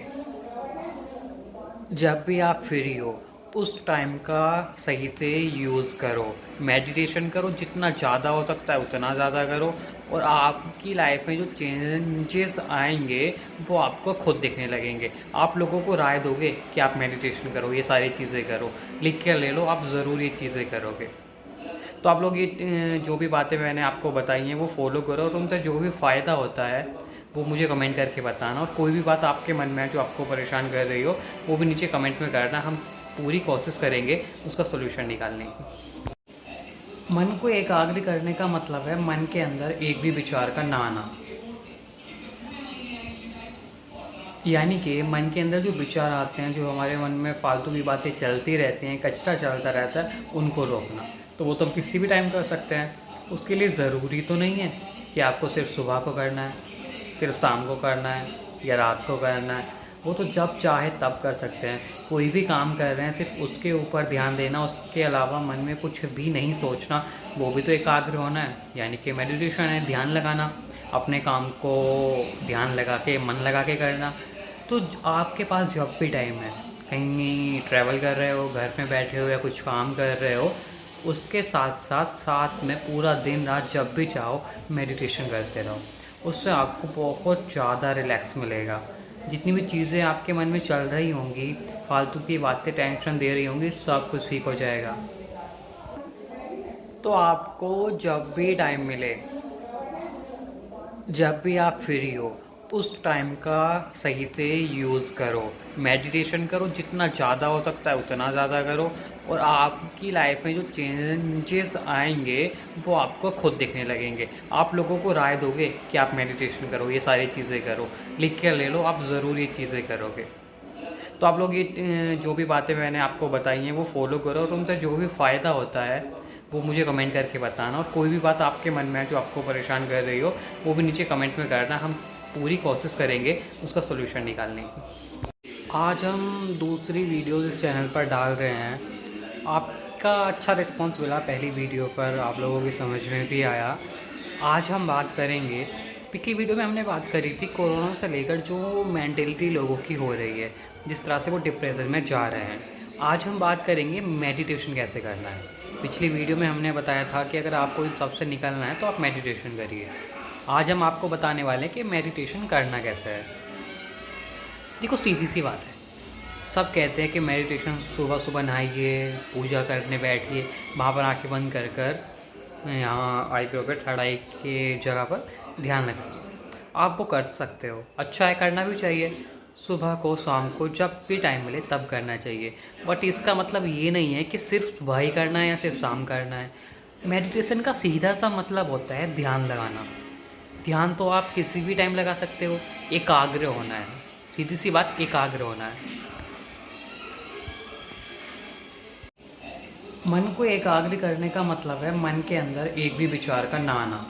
जब भी आप फ्री हो, उस टाइम का सही से यूज़ करो। मेडिटेशन करो, जितना ज़्यादा हो सकता है उतना ज़्यादा करो, और आपकी लाइफ में जो चेंजेस आएंगे वो आपको खुद दिखने लगेंगे। आप लोगों को राय दोगे कि आप मेडिटेशन करो, ये सारी चीज़ें करो, लिख के ले लो, आप ज़रूर ये चीज़ें करोगे। तो आप लोग ये जो भी बातें मैंने आपको बताई हैं वो फॉलो करो, और उनसे जो भी फ़ायदा होता है वो मुझे कमेंट करके बताना। और कोई भी बात आपके मन में है जो आपको परेशान कर रही हो, वो भी नीचे कमेंट में करना। हम पूरी कोशिश करेंगे उसका सोल्यूशन निकालने की। मन को एकाग्र करने का मतलब है मन के अंदर एक भी विचार का ना आना। यानी कि मन के अंदर जो विचार आते हैं, जो हमारे मन में फालतू की बातें चलती रहती हैं, कचरा चलता रहता है, उनको रोकना। तो वो तो हम किसी भी टाइम कर सकते हैं। उसके लिए ज़रूरी तो नहीं है कि आपको सिर्फ सुबह को करना है, सिर्फ शाम को करना है या रात को करना है। वो तो जब चाहे तब कर सकते हैं। कोई भी काम कर रहे हैं सिर्फ उसके ऊपर ध्यान देना, उसके अलावा मन में कुछ भी नहीं सोचना, वो भी तो एकाग्र होना है। यानी कि मेडिटेशन है, ध्यान लगाना, अपने काम को ध्यान लगा के, मन लगा के करना। तो आपके पास जब भी टाइम है, कहीं ट्रैवल कर रहे हो, घर में बैठे हो या कुछ काम कर रहे हो, उसके साथ साथ साथ में पूरा दिन रात जब भी चाहो मेडिटेशन करते रहो। उससे आपको बहुत ज़्यादा रिलैक्स मिलेगा। जितनी भी चीज़ें आपके मन में चल रही होंगी, फालतू की बातें टेंशन दे रही होंगी, सब कुछ ठीक हो जाएगा। तो आपको जब भी टाइम मिले, जब भी आप फ्री हो, उस टाइम का सही से यूज़ करो। मेडिटेशन करो, जितना ज़्यादा हो सकता है उतना ज़्यादा करो, और आपकी लाइफ में जो चेंजेस आएंगे वो आपको खुद दिखने लगेंगे। आप लोगों को राय दोगे कि आप मेडिटेशन करो, ये सारी चीज़ें करो, लिख के ले लो, आप ज़रूर ये चीज़ें करोगे। तो आप लोग ये जो भी बातें मैंने आपको बताई हैं वो फॉलो करो, और उनसे जो भी फ़ायदा होता है वो मुझे कमेंट करके बताना। और कोई भी बात आपके मन में है जो आपको परेशान कर रही हो, वो भी नीचे कमेंट में करना। हम पूरी कोशिश करेंगे उसका सोल्यूशन निकालने की। आज हम दूसरी वीडियो इस चैनल पर डाल रहे हैं। आपका अच्छा रिस्पांस मिला पहली वीडियो पर, आप लोगों की समझ में भी आया। आज हम बात करेंगे, पिछली वीडियो में हमने बात करी थी कोरोना से लेकर जो मेंटलिटी लोगों की हो रही है, जिस तरह से वो डिप्रेशन में जा रहे हैं। आज हम बात करेंगे मेडिटेशन कैसे करना है। पिछली वीडियो में हमने बताया था कि अगर आपको इन सबसे निकलना है तो आप मेडिटेशन करिए। आज हम आपको बताने वाले हैं कि मेडिटेशन करना कैसे है। देखो, सीधी सी बात है, सब कहते हैं कि मेडिटेशन सुबह सुबह नहाइए, पूजा करने बैठिए, वहाँ पर आँखें बंद कर कर यहाँ आईब्रो पे थर्ड आई की जगह पर ध्यान लगाइए। आप वो कर सकते हो, अच्छा है, करना भी चाहिए। सुबह को, शाम को, जब भी टाइम मिले तब करना चाहिए। बट इसका मतलब ये नहीं है कि सिर्फ सुबह ही करना है या सिर्फ शाम करना है। मेडिटेशन का सीधा सा मतलब होता है ध्यान लगाना। ध्यान तो आप किसी भी टाइम लगा सकते हो, एकाग्र होना है। सीधी सी बात, एकाग्र होना है। मन को एकाग्र करने का मतलब है मन के अंदर एक भी विचार का ना आना।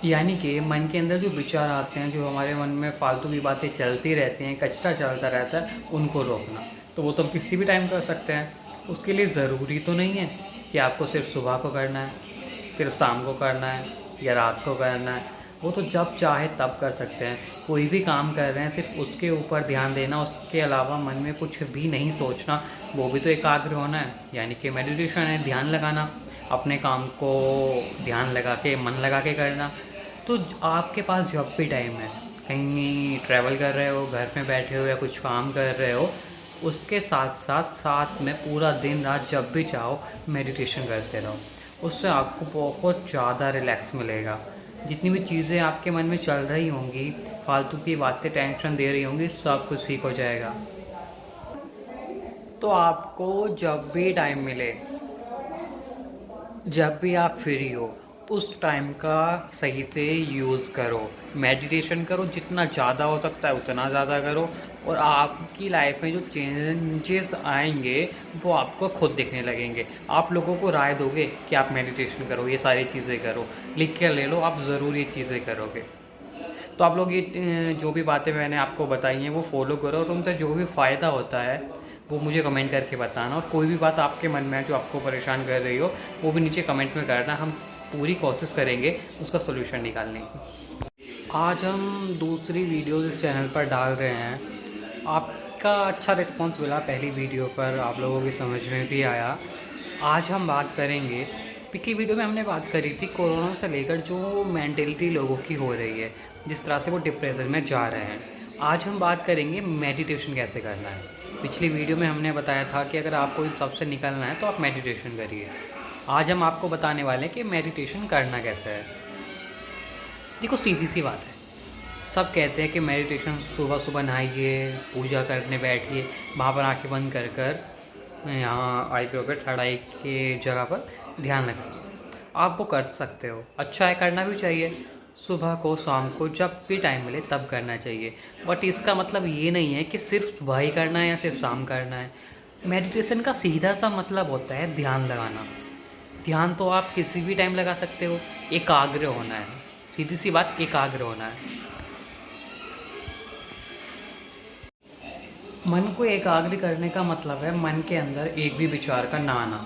यानी कि मन के अंदर जो विचार आते हैं, जो हमारे मन में फालतू की बातें चलती रहती हैं, कचरा चलता रहता है, उनको रोकना। तो वो तो हम किसी भी टाइम कर सकते हैं। उसके लिए ज़रूरी तो नहीं है कि आपको सिर्फ सुबह को करना है, सिर्फ शाम को करना है या रात को करना है। वो तो जब चाहे तब कर सकते हैं। कोई भी काम कर रहे हैं सिर्फ उसके ऊपर ध्यान देना, उसके अलावा मन में कुछ भी नहीं सोचना, वो भी तो एकाग्र होना है। यानी कि मेडिटेशन है, ध्यान लगाना, अपने काम को ध्यान लगा के, मन लगा के करना। तो आपके पास जब भी टाइम है, कहीं ट्रैवल कर रहे हो, घर में बैठे हो या कुछ काम कर रहे हो, उसके साथ साथ साथ में पूरा दिन रात जब भी चाहो मेडिटेशन करते रहो। उससे आपको बहुत ज़्यादा रिलैक्स मिलेगा। जितनी भी चीज़ें आपके मन में चल रही होंगी, फालतू की बातें टेंशन दे रही होंगी, सब कुछ ठीक हो जाएगा। तो आपको जब भी टाइम मिले, जब भी आप फ्री हो, उस टाइम का सही से यूज़ करो। मेडिटेशन करो, जितना ज़्यादा हो सकता है उतना ज़्यादा करो, और आपकी लाइफ में जो चेंजेस आएंगे वो आपको खुद दिखने लगेंगे। आप लोगों को राय दोगे कि आप मेडिटेशन करो, ये सारी चीज़ें करो, लिख के ले लो, आप ज़रूर ये चीज़ें करोगे। तो आप लोग ये जो भी बातें मैंने आपको बताई हैं वो फॉलो करो, और उनसे जो भी फ़ायदा होता है वो मुझे कमेंट करके बताना। और कोई भी बात आपके मन में है जो आपको परेशान कर रही हो, वो भी नीचे कमेंट में करना। हम पूरी कोशिश करेंगे उसका सोल्यूशन निकालने की। आज हम दूसरी वीडियो इस चैनल पर डाल रहे हैं। आप का अच्छा रिस्पांस मिला पहली वीडियो पर, आप लोगों की समझ में भी आया। आज हम बात करेंगे, पिछली वीडियो में हमने बात करी थी कोरोना से लेकर जो मेंटलिटी लोगों की हो रही है, जिस तरह से वो डिप्रेशन में जा रहे हैं। आज हम बात करेंगे मेडिटेशन कैसे करना है। पिछली वीडियो में हमने बताया था कि अगर आपको इन सब से निकलना है तो आप मेडिटेशन करिए। आज हम आपको बताने वाले हैं कि मेडिटेशन करना कैसे है। देखो, सीधी सी बात है, सब कहते हैं कि मेडिटेशन सुबह सुबह नहाइए, पूजा करने बैठिए, वहाँ पर आँखें बंद कर कर यहाँ आईब्रो पे थर्ड आई की जगह पर ध्यान लगाइए। आप वो कर सकते हो, अच्छा है, करना भी चाहिए। सुबह को, शाम को, जब भी टाइम मिले तब करना चाहिए। बट इसका मतलब ये नहीं है कि सिर्फ सुबह ही करना है या सिर्फ शाम करना है। मेडिटेशन का सीधा सा मतलब होता है ध्यान लगाना। ध्यान तो आप किसी भी टाइम लगा सकते हो, एकाग्र होना है। सीधी सी बात, एकाग्र होना है। मन को एकाग्र करने का मतलब है मन के अंदर एक भी विचार का ना आना।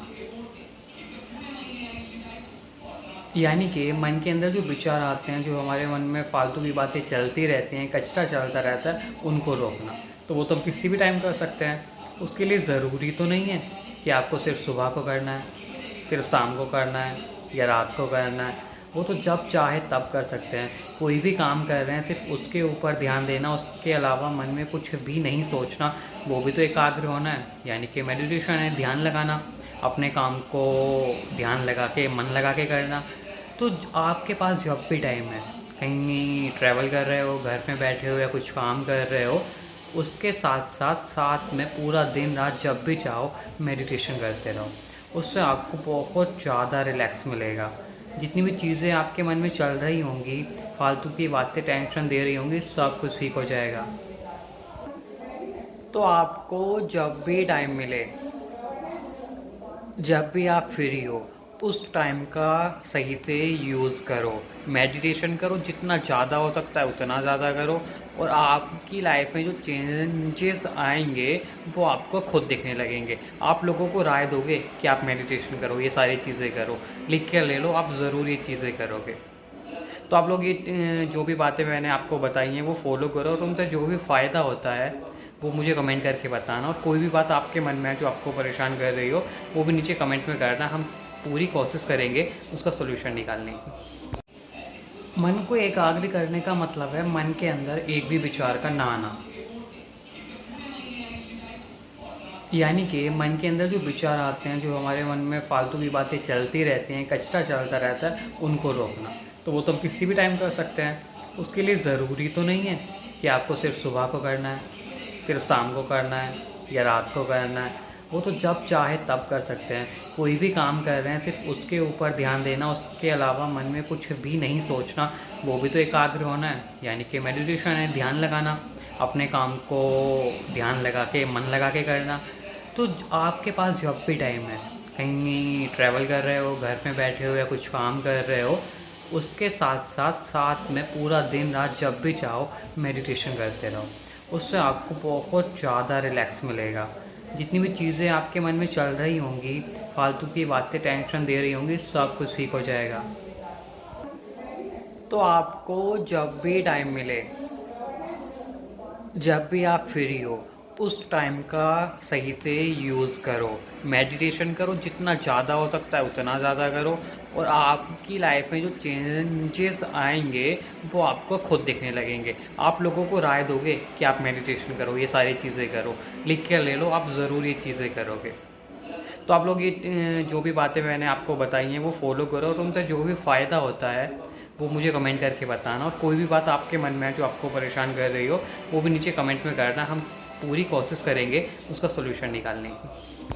यानी कि मन के अंदर जो विचार आते हैं, जो हमारे मन में फालतू की बातें चलती रहती हैं, कचरा चलता रहता है, उनको रोकना। तो वो तो हम किसी भी टाइम कर सकते हैं। उसके लिए ज़रूरी तो नहीं है कि आपको सिर्फ सुबह को करना है, सिर्फ शाम को करना है या रात को करना है। वो तो जब चाहे तब कर सकते हैं। कोई भी काम कर रहे हैं, सिर्फ उसके ऊपर ध्यान देना, उसके अलावा मन में कुछ भी नहीं सोचना, वो भी तो एकाग्र होना है। यानी कि मेडिटेशन है, ध्यान लगाना, अपने काम को ध्यान लगा के, मन लगा के करना। तो आपके पास जब भी टाइम है, कहीं ट्रैवल कर रहे हो, घर में बैठे हो या कुछ काम कर रहे हो, उसके साथ साथ साथ में पूरा दिन रात जब भी चाहो मेडिटेशन करते रहो। उससे आपको बहुत ज़्यादा रिलैक्स मिलेगा। जितनी भी चीज़ें आपके मन में चल रही होंगी, फालतू की बातें टेंशन दे रही होंगी, सब कुछ ठीक हो जाएगा। तो आपको जब भी टाइम मिले, जब भी आप फ्री हो, उस टाइम का सही से यूज़ करो। मेडिटेशन करो, जितना ज़्यादा हो सकता है उतना ज़्यादा करो। और आपकी लाइफ में जो चेंजेस आएंगे वो आपको खुद दिखने लगेंगे। आप लोगों को राय दोगे कि आप मेडिटेशन करो, ये सारी चीज़ें करो, लिख के ले लो, आप ज़रूर ये चीज़ें करोगे। तो आप लोग ये जो भी बातें मैंने आपको बताई हैं वो फॉलो करो, और उनसे जो भी फ़ायदा होता है वो मुझे कमेंट करके बताना। और कोई भी बात आपके मन में है जो आपको परेशान कर रही हो, वो भी नीचे कमेंट में करना। हम पूरी कोशिश करेंगे उसका सोल्यूशन निकालने की। मन को एकाग्र करने का मतलब है मन के अंदर एक भी विचार का ना आना। यानी कि मन के अंदर जो विचार आते हैं, जो हमारे मन में फालतू की बातें चलती रहती हैं, कचरा चलता रहता है, उनको रोकना। तो वो तो हम किसी भी टाइम कर सकते हैं। उसके लिए ज़रूरी तो नहीं है कि आपको सिर्फ सुबह को करना है, सिर्फ शाम को करना है या रात को करना है। वो तो जब चाहे तब कर सकते हैं। कोई भी काम कर रहे हैं, सिर्फ उसके ऊपर ध्यान देना, उसके अलावा मन में कुछ भी नहीं सोचना, वो भी तो एकाग्र होना है। यानी कि मेडिटेशन है, ध्यान लगाना, अपने काम को ध्यान लगा के, मन लगा के करना। तो आपके पास जब भी टाइम है, कहीं ट्रैवल कर रहे हो, घर में बैठे हो या कुछ काम कर रहे हो, उसके साथ साथ साथ में पूरा दिन रात जब भी चाहो मेडिटेशन करते रहो। उससे आपको बहुत ज़्यादा रिलैक्स मिलेगा। जितनी भी चीज़ें आपके मन में चल रही होंगी, फालतू की बातें टेंशन दे रही होंगी, सब कुछ ठीक हो जाएगा। तो आपको जब भी टाइम मिले, जब भी आप फ्री हो, उस टाइम का सही से यूज़ करो। मेडिटेशन करो, जितना ज़्यादा हो सकता है उतना ज़्यादा करो। और आपकी लाइफ में जो चेंजेस आएंगे वो आपको खुद दिखने लगेंगे। आप लोगों को राय दोगे कि आप मेडिटेशन करो, ये सारी चीज़ें करो, लिख के ले लो, आप ज़रूर ये चीज़ें करोगे। तो आप लोग ये जो भी बातें मैंने आपको बताई हैं वो फॉलो करो, और उनसे जो भी फ़ायदा होता है वो मुझे कमेंट करके बताना। और कोई भी बात आपके मन में है जो आपको परेशान कर रही हो, वो भी नीचे कमेंट में करना। हम पूरी कोशिश करेंगे उसका सोल्यूशन निकालने की।